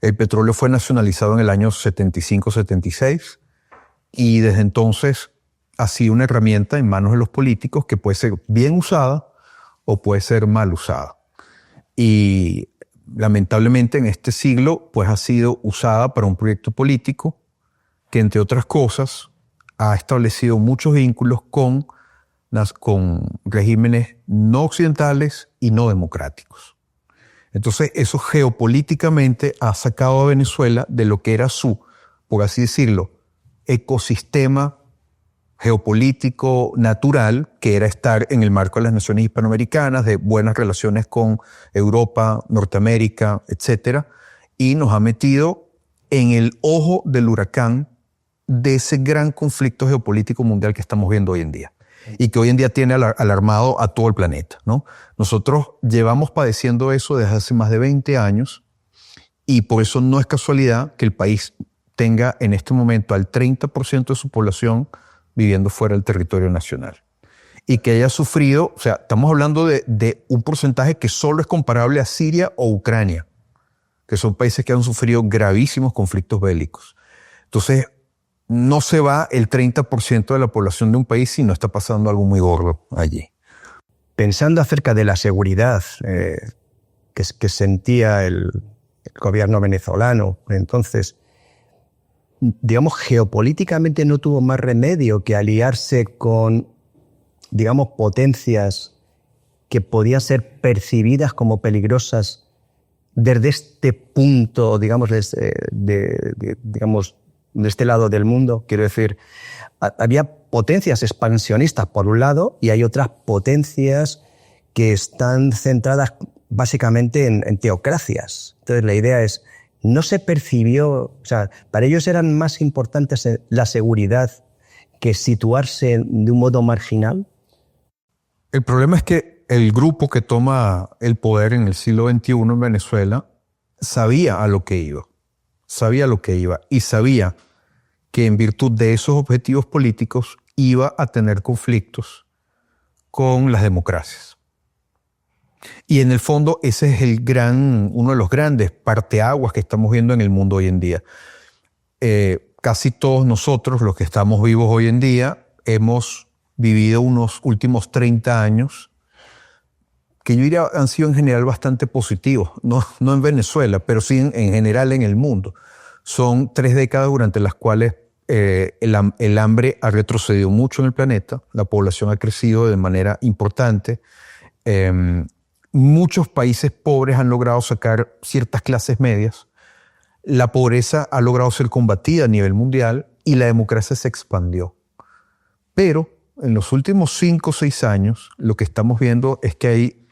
El petróleo fue nacionalizado en el año 75-76 y desde entonces ha sido una herramienta en manos de los políticos que puede ser bien usada o puede ser mal usada. Y lamentablemente en este siglo pues ha sido usada para un proyecto político que, entre otras cosas, ha establecido muchos vínculos con regímenes no occidentales y no democráticos. Entonces, eso geopolíticamente ha sacado a Venezuela de lo que era su, por así decirlo, ecosistema geopolítico natural, que era estar en el marco de las naciones hispanoamericanas, de buenas relaciones con Europa, Norteamérica, etc. Y nos ha metido en el ojo del huracán de ese gran conflicto geopolítico mundial que estamos viendo hoy en día. Y que hoy en día tiene alarmado a todo el planeta, ¿no? Nosotros llevamos padeciendo eso desde hace más de 20 años y por eso no es casualidad que el país tenga en este momento al 30% de su población viviendo fuera del territorio nacional. Y que haya sufrido, o sea, estamos hablando de un porcentaje que solo es comparable a Siria o Ucrania, que son países que han sufrido gravísimos conflictos bélicos. Entonces, no se va el 30% de la población de un país si no está pasando algo muy gordo allí. Pensando acerca de la seguridad que sentía el gobierno venezolano entonces, digamos, geopolíticamente no tuvo más remedio que aliarse con, digamos, potencias que podían ser percibidas como peligrosas desde este punto, digamos, digamos, de este lado del mundo. Quiero decir, había potencias expansionistas por un lado y hay otras potencias que están centradas básicamente en teocracias. Entonces la idea es, no se percibió, o sea, para ellos eran más importantes la seguridad que situarse de un modo marginal. El problema es que el grupo que toma el poder en el siglo XXI en Venezuela sabía a lo que iba. Sabía lo que iba y sabía que en virtud de esos objetivos políticos iba a tener conflictos con las democracias. Y en el fondo ese es uno de los grandes parteaguas que estamos viendo en el mundo hoy en día. Casi todos nosotros, los que estamos vivos hoy en día, hemos vivido unos últimos 30 años que yo diría han sido en general bastante positivos, no en Venezuela, pero sí en general en el mundo. Son 3 décadas durante las cuales el hambre ha retrocedido mucho en el planeta, la población ha crecido de manera importante, muchos países pobres han logrado sacar ciertas clases medias, la pobreza ha logrado ser combatida a nivel mundial y la democracia se expandió. Pero en los últimos 5 o 6 años lo que estamos viendo es que hay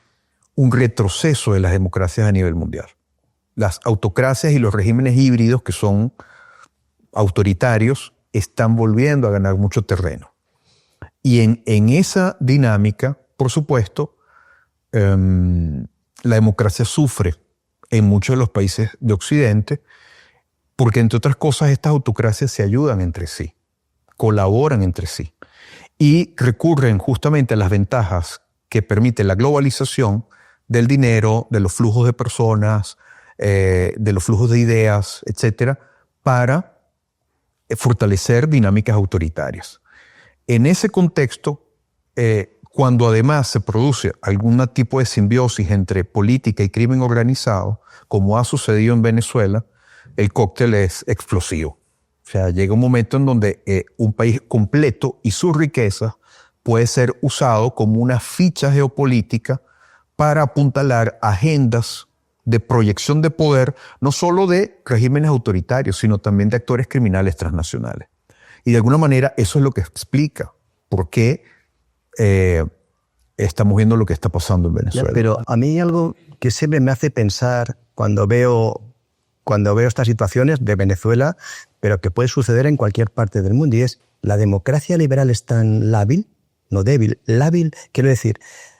un retroceso de las democracias a nivel mundial. Las autocracias y los regímenes híbridos que son autoritarios están volviendo a ganar mucho terreno. Y en esa dinámica, por supuesto, la democracia sufre en muchos de los países de Occidente porque, entre otras cosas, estas autocracias se ayudan entre sí, colaboran entre sí y recurren justamente a las ventajas que permite la globalización del dinero, de los flujos de personas, de los flujos de ideas, etcétera, para fortalecer dinámicas autoritarias. En ese contexto, cuando además se produce algún tipo de simbiosis entre política y crimen organizado, como ha sucedido en Venezuela, el cóctel es explosivo. O sea, llega un momento en donde un país completo y su riqueza puede ser usado como una ficha geopolítica para apuntalar agendas de proyección de poder, no solo de regímenes autoritarios, sino también de actores criminales transnacionales. Y de alguna manera eso es lo que explica por qué estamos viendo lo que está pasando en Venezuela. Ya, pero a mí hay algo que siempre me hace pensar cuando veo estas situaciones de Venezuela, pero que puede suceder en cualquier parte del mundo, y es: ¿la democracia liberal es tan lábil? No débil, lábil, quiero decir,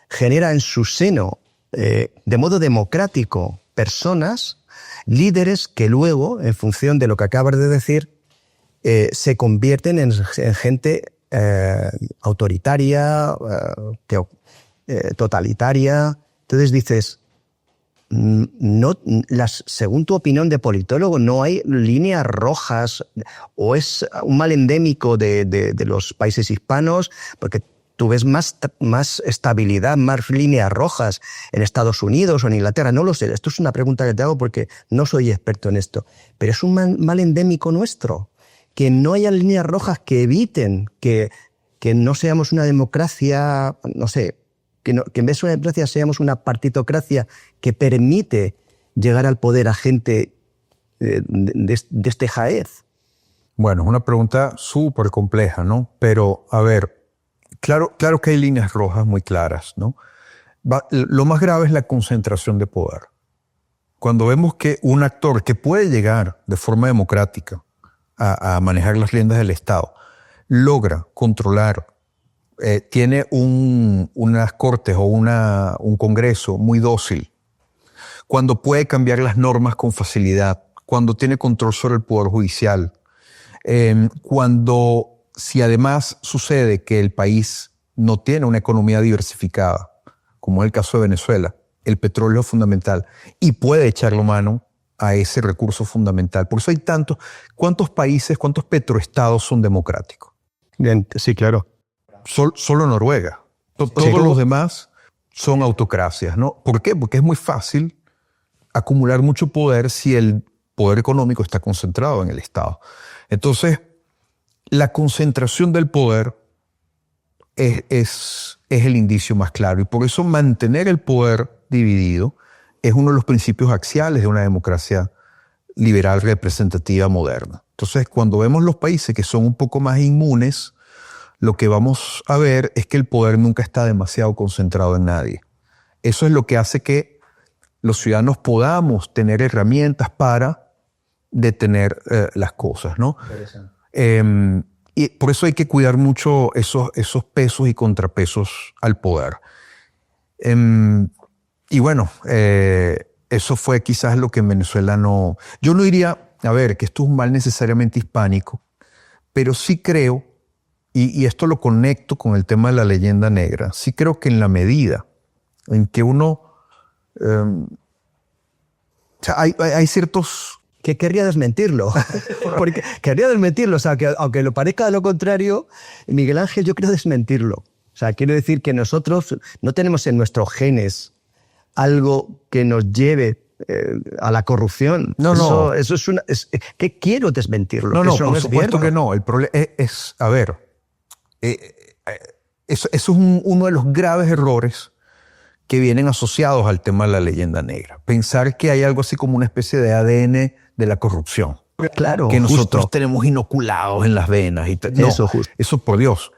genera en su seno, de modo democrático, personas, líderes que luego, en función de lo que acabas de decir, se convierten en gente autoritaria, totalitaria. Entonces dices, no, según tu opinión de politólogo, no hay líneas rojas, o es un mal endémico de los países hispanos, porque tú ves más estabilidad, más líneas rojas en Estados Unidos o en Inglaterra. No lo sé, esto es una pregunta que te hago porque no soy experto en esto. Pero es un mal endémico nuestro, que no haya líneas rojas que eviten que no seamos una democracia, no sé, que en vez de una democracia seamos una partitocracia que permite llegar al poder a gente de este jaez. Bueno, es una pregunta súper compleja, ¿no? Pero, a ver, claro que hay líneas rojas muy claras, ¿no? Lo más grave es la concentración de poder. Cuando vemos que un actor que puede llegar de forma democrática a manejar las riendas del Estado logra controlar, tiene unas cortes o un Congreso muy dócil, cuando puede cambiar las normas con facilidad, cuando tiene control sobre el Poder Judicial, si además sucede que el país no tiene una economía diversificada, como es el caso de Venezuela, el petróleo es fundamental y puede echarle mano a ese recurso fundamental. Por eso hay tantos. ¿Cuántos países, cuántos petroestados son democráticos? Bien, sí, claro. Solo Noruega. Todos los demás son autocracias, ¿no? ¿Por qué? Porque es muy fácil acumular mucho poder si el poder económico está concentrado en el Estado. Entonces, la concentración del poder es el indicio más claro. Y por eso mantener el poder dividido es uno de los principios axiales de una democracia liberal representativa moderna. Entonces, cuando vemos los países que son un poco más inmunes, lo que vamos a ver es que el poder nunca está demasiado concentrado en nadie. Eso es lo que hace que los ciudadanos podamos tener herramientas para detener las cosas, ¿no? Y por eso hay que cuidar mucho esos pesos y contrapesos al poder. Y bueno, eso fue quizás lo que en Venezuela no... Yo no diría, a ver, que esto es un mal necesariamente hispánico, pero sí creo, y esto lo conecto con el tema de la leyenda negra, sí creo que en la medida en que uno... o sea, hay ciertos... Que querría desmentirlo. Porque querría desmentirlo. O sea, que aunque lo parezca de lo contrario, Miguel Ángel, yo quiero desmentirlo. O sea, quiero decir que nosotros no tenemos en nuestros genes algo que nos lleve a la corrupción. No. Eso es una... que quiero desmentirlo. No, eso por es supuesto cierto. que no. El problema es a ver, eso es uno de los graves errores que vienen asociados al tema de la leyenda negra. Pensar que hay algo así como una especie de ADN de la corrupción. Claro, que nosotros justo. tenemos inoculados en las venas. No, Eso, justo. eso por Dios.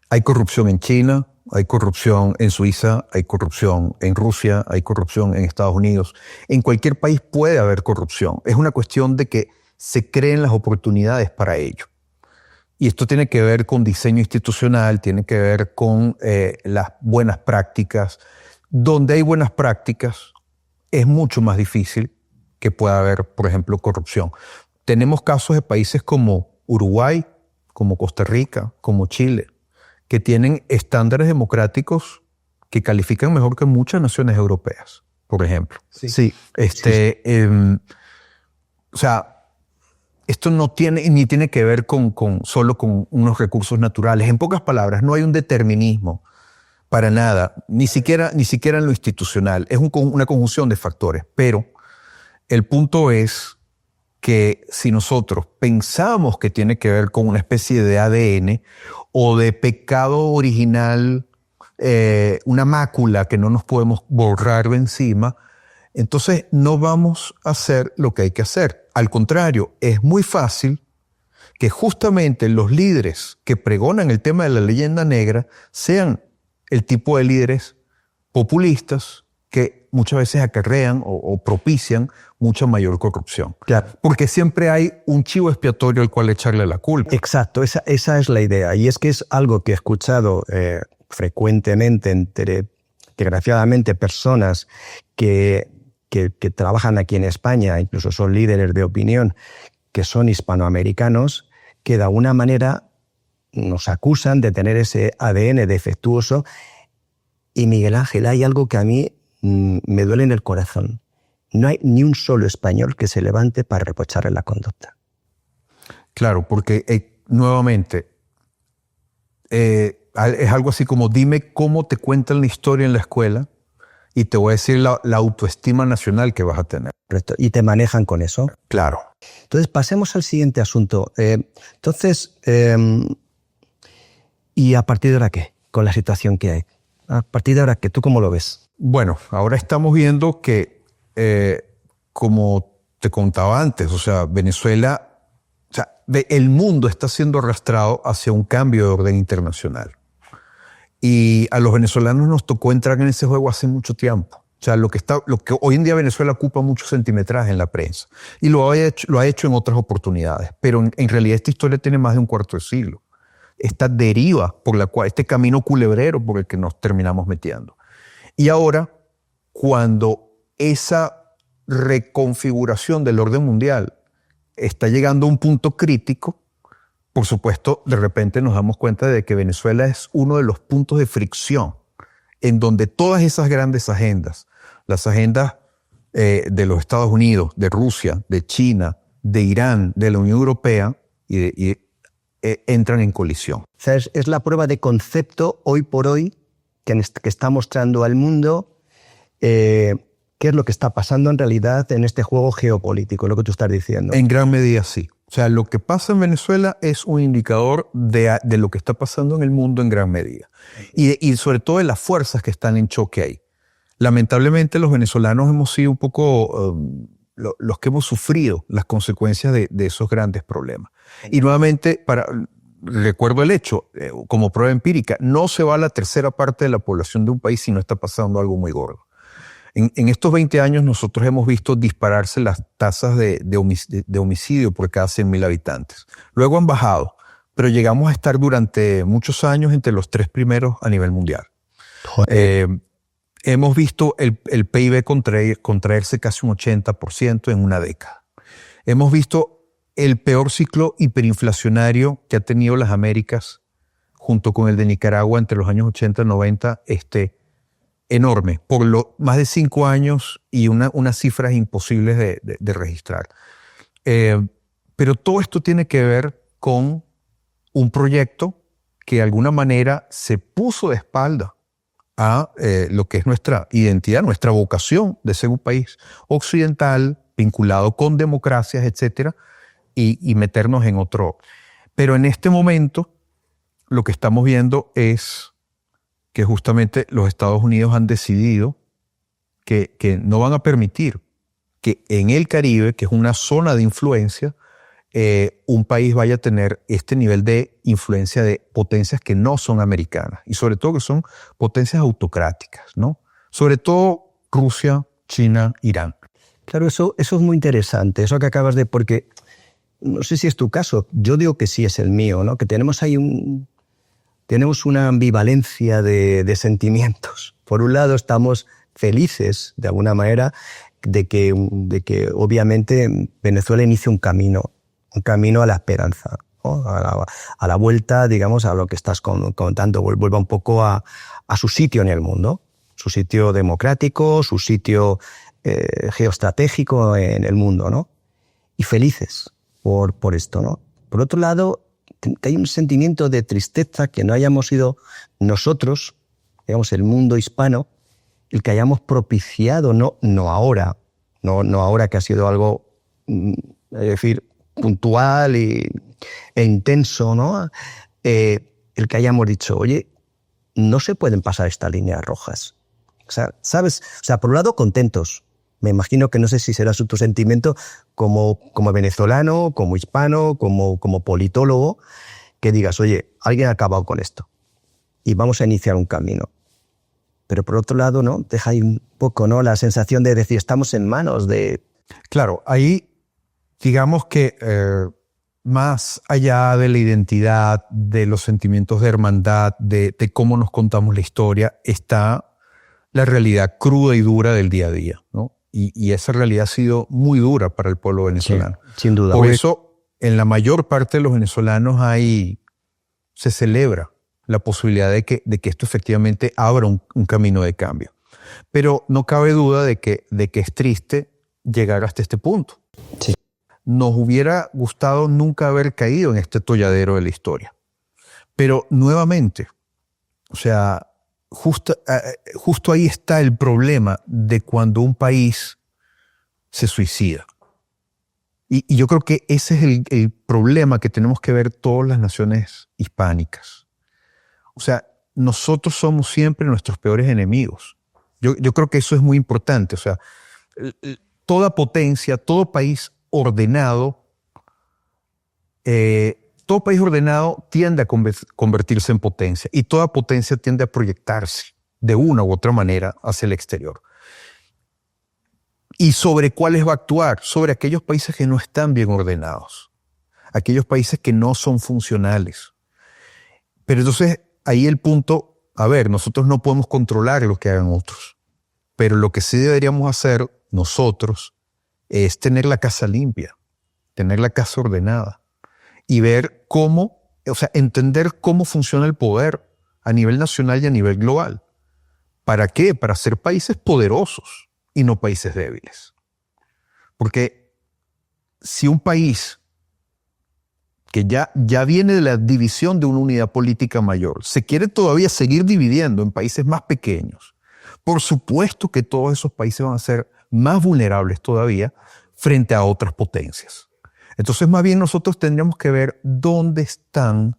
Hay corrupción en China, hay corrupción en Suiza, hay corrupción en Rusia, hay corrupción en Estados Unidos. En cualquier país puede haber corrupción. Es una cuestión de que se creen las oportunidades para ello. Y esto tiene que ver con diseño institucional, tiene que ver con las buenas prácticas. Donde hay buenas prácticas, es mucho más difícil que pueda haber, por ejemplo, corrupción. Tenemos casos de países como Uruguay, como Costa Rica, como Chile, que tienen estándares democráticos que califican mejor que muchas naciones europeas, por ejemplo. Sí. O sea, esto no tiene ni tiene que ver solo con unos recursos naturales. En pocas palabras, no hay un determinismo para nada, ni siquiera en lo institucional. Es una conjunción de factores. Pero el punto es que si nosotros pensamos que tiene que ver con una especie de ADN o de pecado original, una mácula que no nos podemos borrar de encima, entonces no vamos a hacer lo que hay que hacer. Al contrario, es muy fácil que justamente los líderes que pregonan el tema de la leyenda negra sean el tipo de líderes populistas que muchas veces acarrean o propician mucha mayor corrupción. Claro. Porque siempre hay un chivo expiatorio al cual echarle la culpa. Exacto, esa es la idea. Y es que es algo que he escuchado frecuentemente entre, desgraciadamente, personas que trabajan aquí en España, incluso son líderes de opinión, que son hispanoamericanos, que de alguna manera nos acusan de tener ese ADN defectuoso. Y Miguel Ángel, hay algo que a mí me duele en el corazón. No hay ni un solo español que se levante para reprocharle la conducta. Claro, porque nuevamente es algo así como dime cómo te cuentan la historia en la escuela y te voy a decir la autoestima nacional que vas a tener. Y te manejan con eso. Claro. Entonces, pasemos al siguiente asunto. ¿Y a partir de ahora qué? Con la situación que hay. ¿A partir de ahora qué? ¿Tú cómo lo ves? Bueno, ahora estamos viendo que, como te contaba antes, o sea, Venezuela, o sea, el mundo está siendo arrastrado hacia un cambio de orden internacional. Y a los venezolanos nos tocó entrar en ese juego hace mucho tiempo. O sea, lo que hoy en día Venezuela ocupa mucho centimetraje en la prensa. Y lo ha hecho en otras oportunidades. Pero en realidad esta historia tiene más de un cuarto de siglo. Esta deriva por la cual, este camino culebrero por el que nos terminamos metiendo. Y ahora, cuando esa reconfiguración del orden mundial está llegando a un punto crítico, por supuesto, de repente nos damos cuenta de que Venezuela es uno de los puntos de fricción en donde todas esas grandes agendas, las agendas de los Estados Unidos, de Rusia, de China, de Irán, de la Unión Europea, entran en colisión. O sea, es la prueba de concepto hoy por hoy que está mostrando al mundo qué es lo que está pasando en realidad en este juego geopolítico, lo que tú estás diciendo. En gran medida sí. O sea, lo que pasa en Venezuela es un indicador de lo que está pasando en el mundo en gran medida. Y sobre todo de las fuerzas que están en choque ahí. Lamentablemente los venezolanos hemos sido un poco los que hemos sufrido las consecuencias de esos grandes problemas. Y nuevamente, recuerdo el hecho, como prueba empírica, no se va a la tercera parte de la población de un país si no está pasando algo muy gordo. En estos 20 años nosotros hemos visto dispararse las tasas de homicidio por cada 100.000 habitantes. Luego han bajado, pero llegamos a estar durante muchos años entre los 3 primeros a nivel mundial. hemos visto el PIB contraerse casi un 80% en una década. Hemos visto el peor ciclo hiperinflacionario que ha tenido las Américas, junto con el de Nicaragua entre los años 80 y 90, enorme, por más de 5 años y unas cifras imposibles de registrar. Pero todo esto tiene que ver con un proyecto que de alguna manera se puso de espalda a lo que es nuestra identidad, nuestra vocación de ser un país occidental, vinculado con democracias, etcétera, y meternos en otro. Pero en este momento lo que estamos viendo es que justamente los Estados Unidos han decidido que no van a permitir que en el Caribe, que es una zona de influencia, un país vaya a tener este nivel de influencia de potencias que no son americanas y sobre todo que son potencias autocráticas, ¿no? Sobre todo Rusia, China, Irán. Claro, eso es muy interesante, eso que acabas de... Porque no sé si es tu caso, yo digo que sí es el mío, ¿no? Que tenemos ahí tenemos una ambivalencia de sentimientos. Por un lado estamos felices, de alguna manera, de que obviamente Venezuela inicie un camino a la esperanza, ¿no? A la vuelta, digamos, a lo que estás contando, vuelva un poco a su sitio en el mundo, su sitio democrático, su sitio geoestratégico en el mundo, ¿no? Y felices por esto, ¿no? Por otro lado, hay un sentimiento de tristeza que no hayamos sido nosotros, digamos, el mundo hispano, el que hayamos propiciado, no ahora que ha sido algo, es decir, puntual e intenso, ¿no? El que hayamos dicho, oye, no se pueden pasar estas líneas rojas. O sea, ¿sabes? O sea, por un lado, contentos. Me imagino que no sé si será tu sentimiento como venezolano, como hispano, como politólogo, que digas, oye, alguien ha acabado con esto y vamos a iniciar un camino. Pero por otro lado, ¿no? Deja ahí un poco, ¿no? La sensación de decir, estamos en manos de... Claro, ahí digamos que más allá de la identidad, de los sentimientos de hermandad, de cómo nos contamos la historia, está la realidad cruda y dura del día a día, ¿no? Y esa realidad ha sido muy dura para el pueblo venezolano. Sí, sin duda. Por eso, en la mayor parte de los venezolanos se celebra la posibilidad de que esto efectivamente abra un camino de cambio. Pero no cabe duda de que es triste llegar hasta este punto. Sí. Nos hubiera gustado nunca haber caído en este atolladero de la historia. Pero nuevamente, o sea, justo ahí está el problema de cuando un país se suicida. Y yo creo que ese es el problema que tenemos que ver todas las naciones hispánicas. O sea, nosotros somos siempre nuestros peores enemigos. Yo creo que eso es muy importante. O sea, toda potencia, todo país ordenado tiende a convertirse en potencia y toda potencia tiende a proyectarse de una u otra manera hacia el exterior. ¿Y sobre cuáles va a actuar? Sobre aquellos países que no están bien ordenados, aquellos países que no son funcionales. Pero entonces ahí el punto, a ver, nosotros no podemos controlar lo que hagan otros, pero lo que sí deberíamos hacer nosotros es tener la casa limpia, tener la casa ordenada y ver cómo, o sea, entender cómo funciona el poder a nivel nacional y a nivel global. ¿Para qué? Para ser países poderosos y no países débiles. Porque si un país que ya viene de la división de una unidad política mayor, se quiere todavía seguir dividiendo en países más pequeños, por supuesto que todos esos países van a ser más vulnerables todavía frente a otras potencias. Entonces, más bien nosotros tendríamos que ver dónde están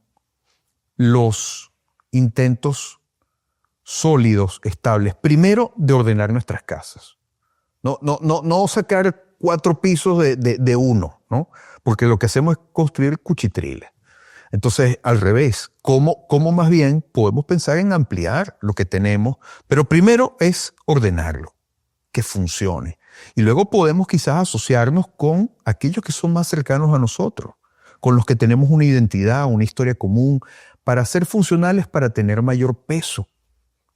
los intentos sólidos, estables, primero de ordenar nuestras casas. No sacar 4 pisos de uno, ¿no? Porque lo que hacemos es construir cuchitriles. Entonces, al revés, ¿cómo más bien podemos pensar en ampliar lo que tenemos? Pero primero es ordenarlo, que funcione. Y luego podemos quizás asociarnos con aquellos que son más cercanos a nosotros, con los que tenemos una identidad, una historia común, para ser funcionales, para tener mayor peso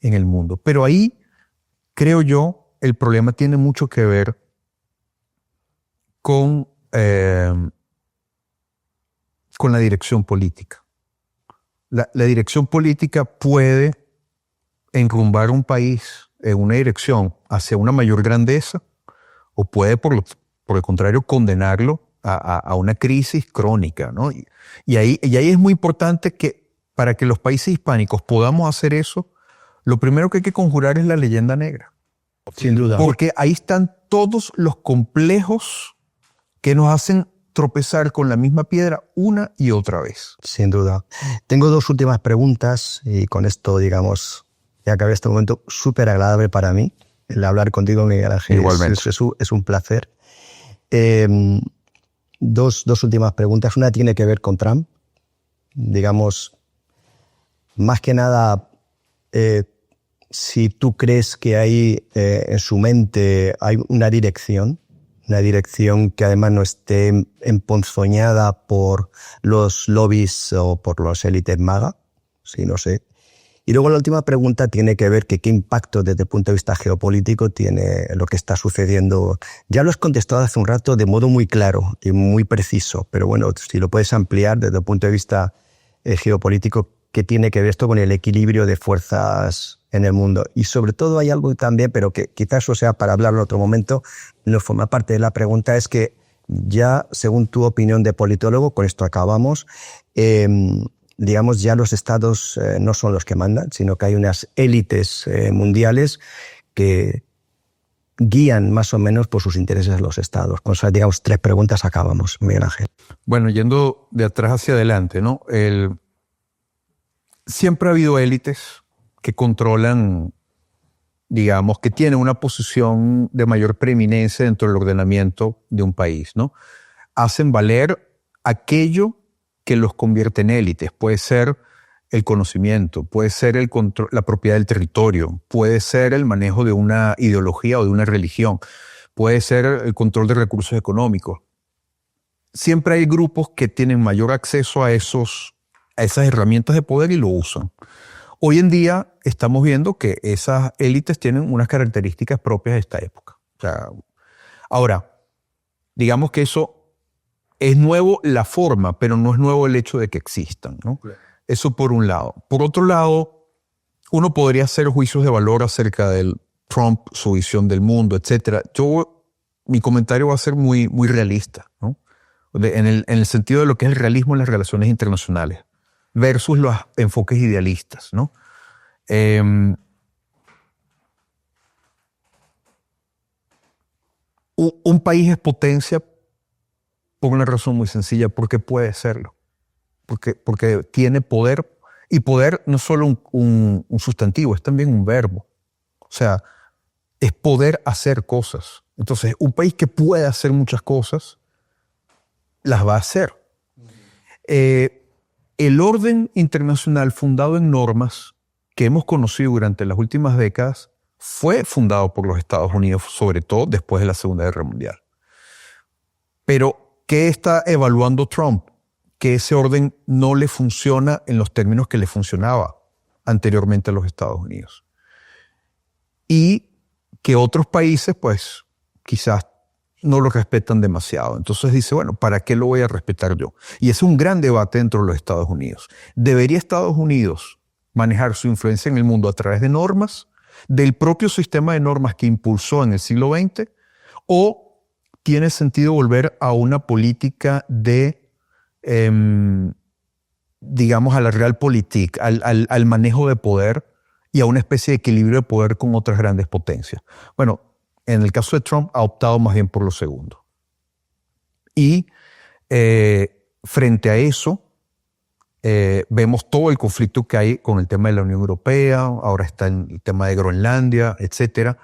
en el mundo. Pero ahí creo yo, el problema tiene mucho que ver con la dirección política. La dirección política puede enrumbar un país en una dirección hacia una mayor grandeza o puede, por el contrario, condenarlo a una crisis crónica, ¿no? Y ahí es muy importante que para que los países hispánicos podamos hacer eso, lo primero que hay que conjurar es la leyenda negra. Sin duda. Porque ahí están todos los complejos que nos hacen tropezar con la misma piedra una y otra vez. Sin duda. Tengo dos últimas preguntas y con esto, digamos, ya acabé este momento súper agradable para mí. El hablar contigo, Miguel Ángel, igualmente. es un placer. Dos últimas preguntas. Una tiene que ver con Trump. Digamos, más que nada, si tú crees que ahí en su mente hay una dirección que además no esté emponzoñada por los lobbies o por los élites MAGA, sí, no sé. Y luego la última pregunta tiene que ver que qué impacto desde el punto de vista geopolítico tiene lo que está sucediendo. Ya lo has contestado hace un rato de modo muy claro y muy preciso, pero bueno, si lo puedes ampliar desde el punto de vista geopolítico, ¿qué tiene que ver esto con el equilibrio de fuerzas en el mundo? Y sobre todo hay algo también, pero que quizás eso sea para hablarlo en otro momento, no forma parte de la pregunta, es que ya, según tu opinión de politólogo, con esto acabamos, digamos, ya los estados no son los que mandan, sino que hay unas élites mundiales que guían más o menos por sus intereses a los estados. Con esas, digamos, tres preguntas acabamos, Miguel Ángel. Bueno, yendo de atrás hacia adelante, ¿no? Siempre ha habido élites que controlan, digamos, que tienen una posición de mayor preeminencia dentro del ordenamiento de un país, ¿no? Hacen valer aquello que los convierte en élites. Puede ser el conocimiento, puede ser el control, la propiedad del territorio, puede ser el manejo de una ideología o de una religión, puede ser el control de recursos económicos. Siempre hay grupos que tienen mayor acceso a esas herramientas de poder y lo usan. Hoy en día estamos viendo que esas élites tienen unas características propias de esta época. O sea, ahora, digamos que eso es nuevo la forma, pero no es nuevo el hecho de que existan, ¿no? Claro. Eso por un lado. Por otro lado, uno podría hacer juicios de valor acerca del Trump, su visión del mundo, etc. Mi comentario va a ser muy, muy realista, ¿no? En el sentido de lo que es el realismo en las relaciones internacionales versus los enfoques idealistas, ¿no? Un país es potencia por una razón muy sencilla, porque puede serlo, porque tiene poder, y poder no es solo un sustantivo, es también un verbo. O sea, es poder hacer cosas. Entonces, un país que puede hacer muchas cosas, las va a hacer. El orden internacional fundado en normas que hemos conocido durante las últimas décadas fue fundado por los Estados Unidos, sobre todo después de la Segunda Guerra Mundial. Pero, ¿qué está evaluando Trump? Que ese orden no le funciona en los términos que le funcionaba anteriormente a los Estados Unidos. Y que otros países, pues, quizás no lo respetan demasiado. Entonces dice, bueno, ¿para qué lo voy a respetar yo? Y es un gran debate dentro de los Estados Unidos. ¿Debería Estados Unidos manejar su influencia en el mundo a través de normas, del propio sistema de normas que impulsó en el siglo XX, o tiene sentido volver a una política de, digamos, a la realpolitik, al manejo de poder y a una especie de equilibrio de poder con otras grandes potencias? Bueno, en el caso de Trump ha optado más bien por lo segundo. Y frente a eso, vemos todo el conflicto que hay con el tema de la Unión Europea, ahora está el tema de Groenlandia, etc.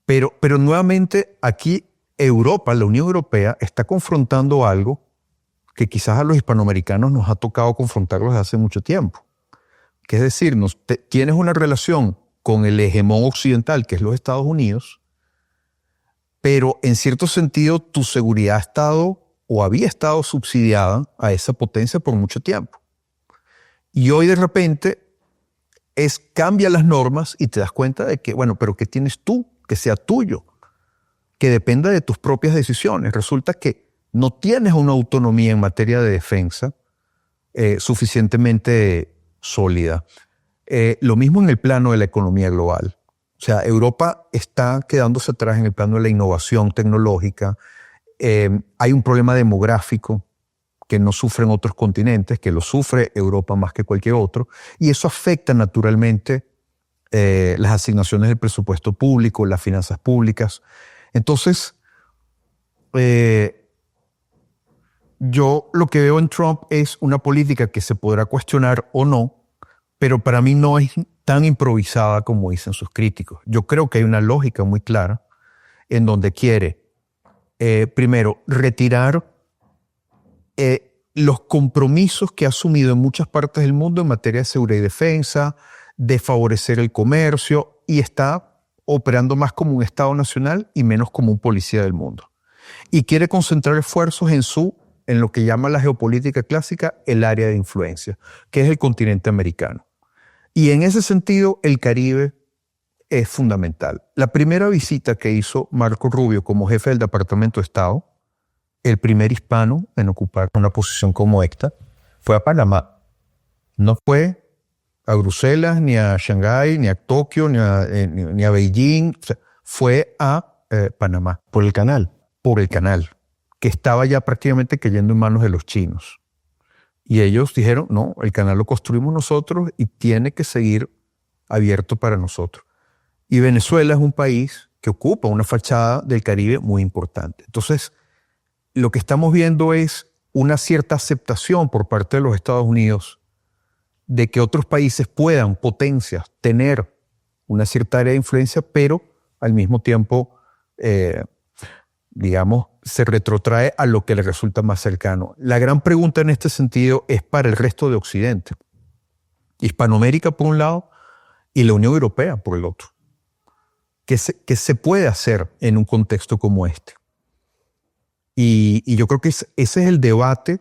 Pero nuevamente aquí Europa, la Unión Europea, está confrontando algo que quizás a los hispanoamericanos nos ha tocado confrontarlo desde hace mucho tiempo. Que es decir, tienes una relación con el hegemón occidental, que es los Estados Unidos, pero en cierto sentido tu seguridad ha estado o había estado subsidiada a esa potencia por mucho tiempo. Y hoy de repente es cambia las normas y te das cuenta de que, bueno, pero ¿qué tienes tú que sea tuyo? Que dependa de tus propias decisiones. Resulta que no tienes una autonomía en materia de defensa suficientemente sólida. Lo mismo en el plano de la economía global. O sea, Europa está quedándose atrás en el plano de la innovación tecnológica. Hay un problema demográfico que no sufren otros continentes, que lo sufre Europa más que cualquier otro, y eso afecta naturalmente las asignaciones del presupuesto público, las finanzas públicas. Entonces, yo lo que veo en Trump es una política que se podrá cuestionar o no, pero para mí no es tan improvisada como dicen sus críticos. Yo creo que hay una lógica muy clara en donde quiere, primero, retirar los compromisos que ha asumido en muchas partes del mundo en materia de seguridad y defensa, de favorecer el comercio, y está operando más como un Estado nacional y menos como un policía del mundo. Y quiere concentrar esfuerzos en lo que llama la geopolítica clásica el área de influencia, que es el continente americano. Y en ese sentido, el Caribe es fundamental. La primera visita que hizo Marco Rubio como jefe del Departamento de Estado, el primer hispano en ocupar una posición como esta, fue a Panamá. No fue a Bruselas, ni a Shanghái, ni a Tokio, ni a Beijing. O sea, fue a Panamá. ¿Por el canal? Por el canal, que estaba ya prácticamente cayendo en manos de los chinos. Y ellos dijeron, no, el canal lo construimos nosotros y tiene que seguir abierto para nosotros. Y Venezuela es un país que ocupa una fachada del Caribe muy importante. Entonces, lo que estamos viendo es una cierta aceptación por parte de los Estados Unidos de que otros países puedan, potencias, tener una cierta área de influencia, pero al mismo tiempo, digamos, se retrotrae a lo que le resulta más cercano. La gran pregunta en este sentido es para el resto de Occidente. Hispanoamérica por un lado y la Unión Europea por el otro. ¿Qué se puede hacer en un contexto como este? Y yo creo que ese es el debate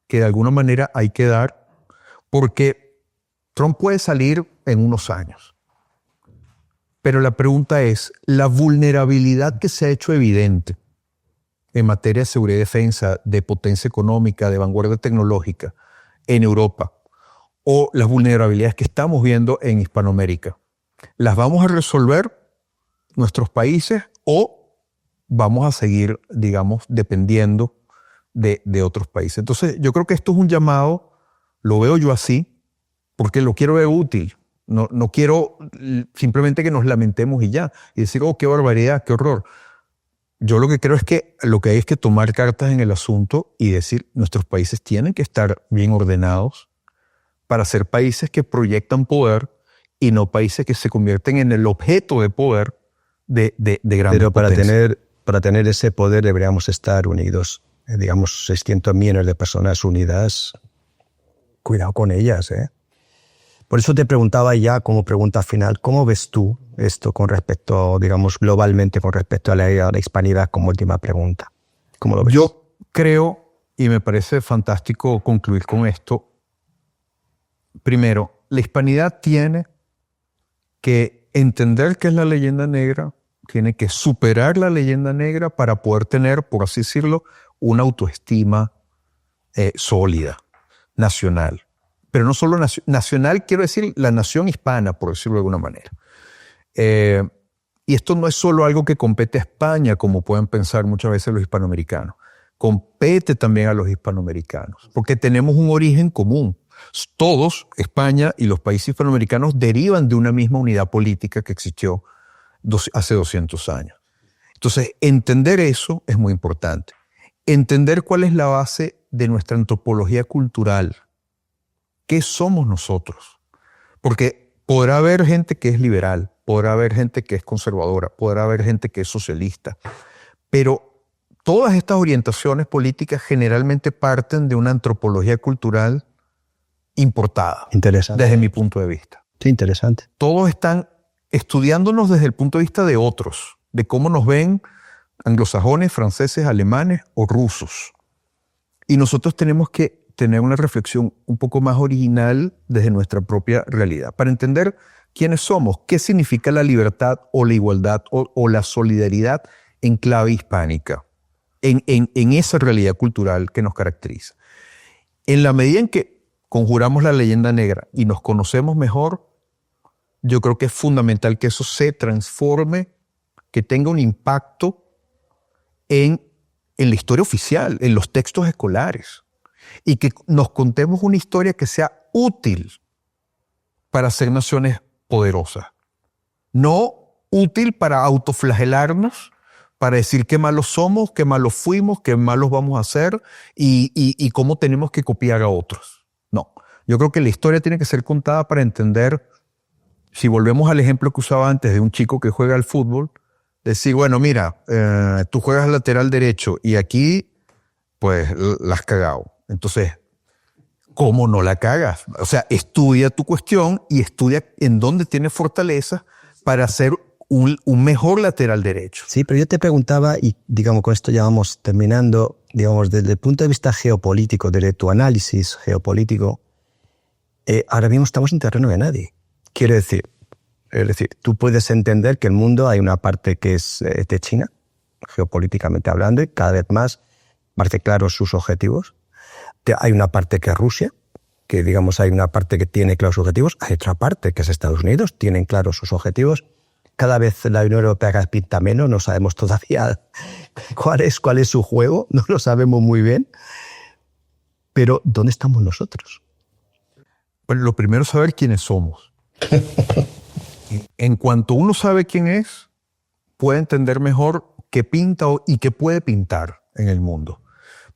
que de alguna manera hay que dar, porque Trump puede salir en unos años. Pero la pregunta es, la vulnerabilidad que se ha hecho evidente en materia de seguridad y defensa, de potencia económica, de vanguardia tecnológica en Europa, o las vulnerabilidades que estamos viendo en Hispanoamérica, ¿las vamos a resolver nuestros países o vamos a seguir, digamos, dependiendo de otros países? Entonces, yo creo que esto es un llamado, lo veo yo así, porque lo quiero ver útil. No quiero simplemente que nos lamentemos y ya, y decir, oh, qué barbaridad, qué horror. Yo lo que creo es que lo que hay es que tomar cartas en el asunto y decir, nuestros países tienen que estar bien ordenados para ser países que proyectan poder y no países que se convierten en el objeto de poder de grandes Pero potencias. para tener ese poder deberíamos estar unidos. Digamos, 600 millones de personas unidas. Cuidado con ellas, ¿eh? Por eso te preguntaba ya como pregunta final, ¿cómo ves tú esto con respecto, digamos, globalmente con respecto a la hispanidad como última pregunta? ¿Cómo lo ves? Yo creo, y me parece fantástico concluir con esto, primero, la hispanidad tiene que entender qué es la leyenda negra, tiene que superar la leyenda negra para poder tener, por así decirlo, una autoestima sólida, nacional. Pero no solo nacional, quiero decir la nación hispana, por decirlo de alguna manera. Y esto no es solo algo que compete a España, como pueden pensar muchas veces los hispanoamericanos. Compete también a los hispanoamericanos, porque tenemos un origen común. Todos, España y los países hispanoamericanos, derivan de una misma unidad política que existió hace 200 años. Entonces, entender eso es muy importante. Entender cuál es la base de nuestra antropología cultural. ¿Qué somos nosotros? Porque podrá haber gente que es liberal, podrá haber gente que es conservadora, podrá haber gente que es socialista, pero todas estas orientaciones políticas generalmente parten de una antropología cultural importada. Interesante. Desde mi punto de vista. Sí, interesante. Todos están estudiándonos desde el punto de vista de otros, de cómo nos ven anglosajones, franceses, alemanes o rusos. Y nosotros tenemos que tener una reflexión un poco más original desde nuestra propia realidad, para entender quiénes somos, qué significa la libertad o la igualdad o la solidaridad en clave hispánica, en esa realidad cultural que nos caracteriza. En la medida en que conjuramos la leyenda negra y nos conocemos mejor, yo creo que es fundamental que eso se transforme, que tenga un impacto en la historia oficial, en los textos escolares, y que nos contemos una historia que sea útil para ser naciones poderosas. No útil para autoflagelarnos, para decir qué malos somos, qué malos fuimos, qué malos vamos a ser y cómo tenemos que copiar a otros. No, yo creo que la historia tiene que ser contada para entender, si volvemos al ejemplo que usaba antes de un chico que juega al fútbol, decir, bueno, mira, tú juegas lateral derecho y aquí, pues, la has cagado. Entonces, ¿cómo no la cagas? O sea, estudia tu cuestión y estudia en dónde tienes fortaleza para ser un mejor lateral derecho. Sí, pero yo te preguntaba, y digamos con esto ya vamos terminando, digamos, desde el punto de vista geopolítico, desde tu análisis geopolítico, ahora mismo estamos en terreno de nadie. Quiero decir, es decir, tú puedes entender que el mundo hay una parte que es de China, geopolíticamente hablando, y cada vez más parece claro sus objetivos. Hay una parte que es Rusia, que digamos hay una parte que tiene claros sus objetivos, hay otra parte que es Estados Unidos, tienen claros sus objetivos. Cada vez la Unión Europea pinta menos, no sabemos todavía cuál es su juego, no lo sabemos muy bien. Pero ¿dónde estamos nosotros? Bueno, lo primero es saber quiénes somos. En cuanto uno sabe quién es, puede entender mejor qué pinta y qué puede pintar en el mundo.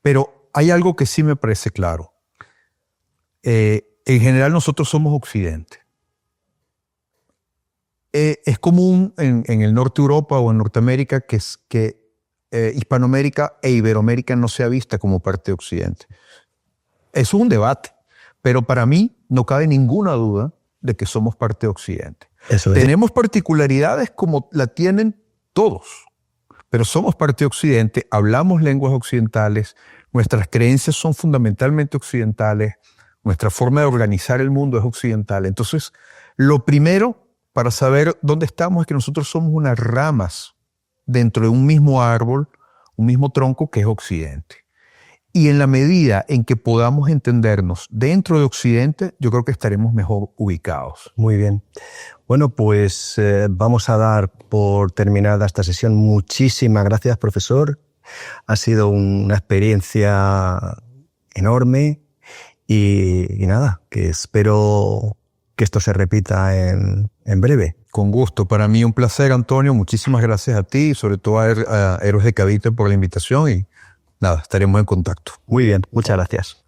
Pero hay algo que sí me parece claro. En general nosotros somos Occidente. Es común en el norte de Europa o en Norteamérica que Hispanoamérica e Iberoamérica no sea vista como parte de Occidente. Eso es un debate, pero para mí no cabe ninguna duda de que somos parte de Occidente. Eso es. Tenemos particularidades como la tienen todos, pero somos parte de Occidente, hablamos lenguas occidentales, nuestras creencias son fundamentalmente occidentales, nuestra forma de organizar el mundo es occidental. Entonces, lo primero para saber dónde estamos es que nosotros somos unas ramas dentro de un mismo árbol, un mismo tronco que es Occidente. Y en la medida en que podamos entendernos dentro de Occidente, yo creo que estaremos mejor ubicados. Muy bien. Bueno, pues vamos a dar por terminada esta sesión. Muchísimas gracias, profesor. Ha sido una experiencia enorme y nada, que espero que esto se repita en breve. Con gusto. Para mí un placer, Antonio. Muchísimas gracias a ti y sobre todo a Héroes de Cavite por la invitación y nada, estaremos en contacto. Muy bien, muchas gracias.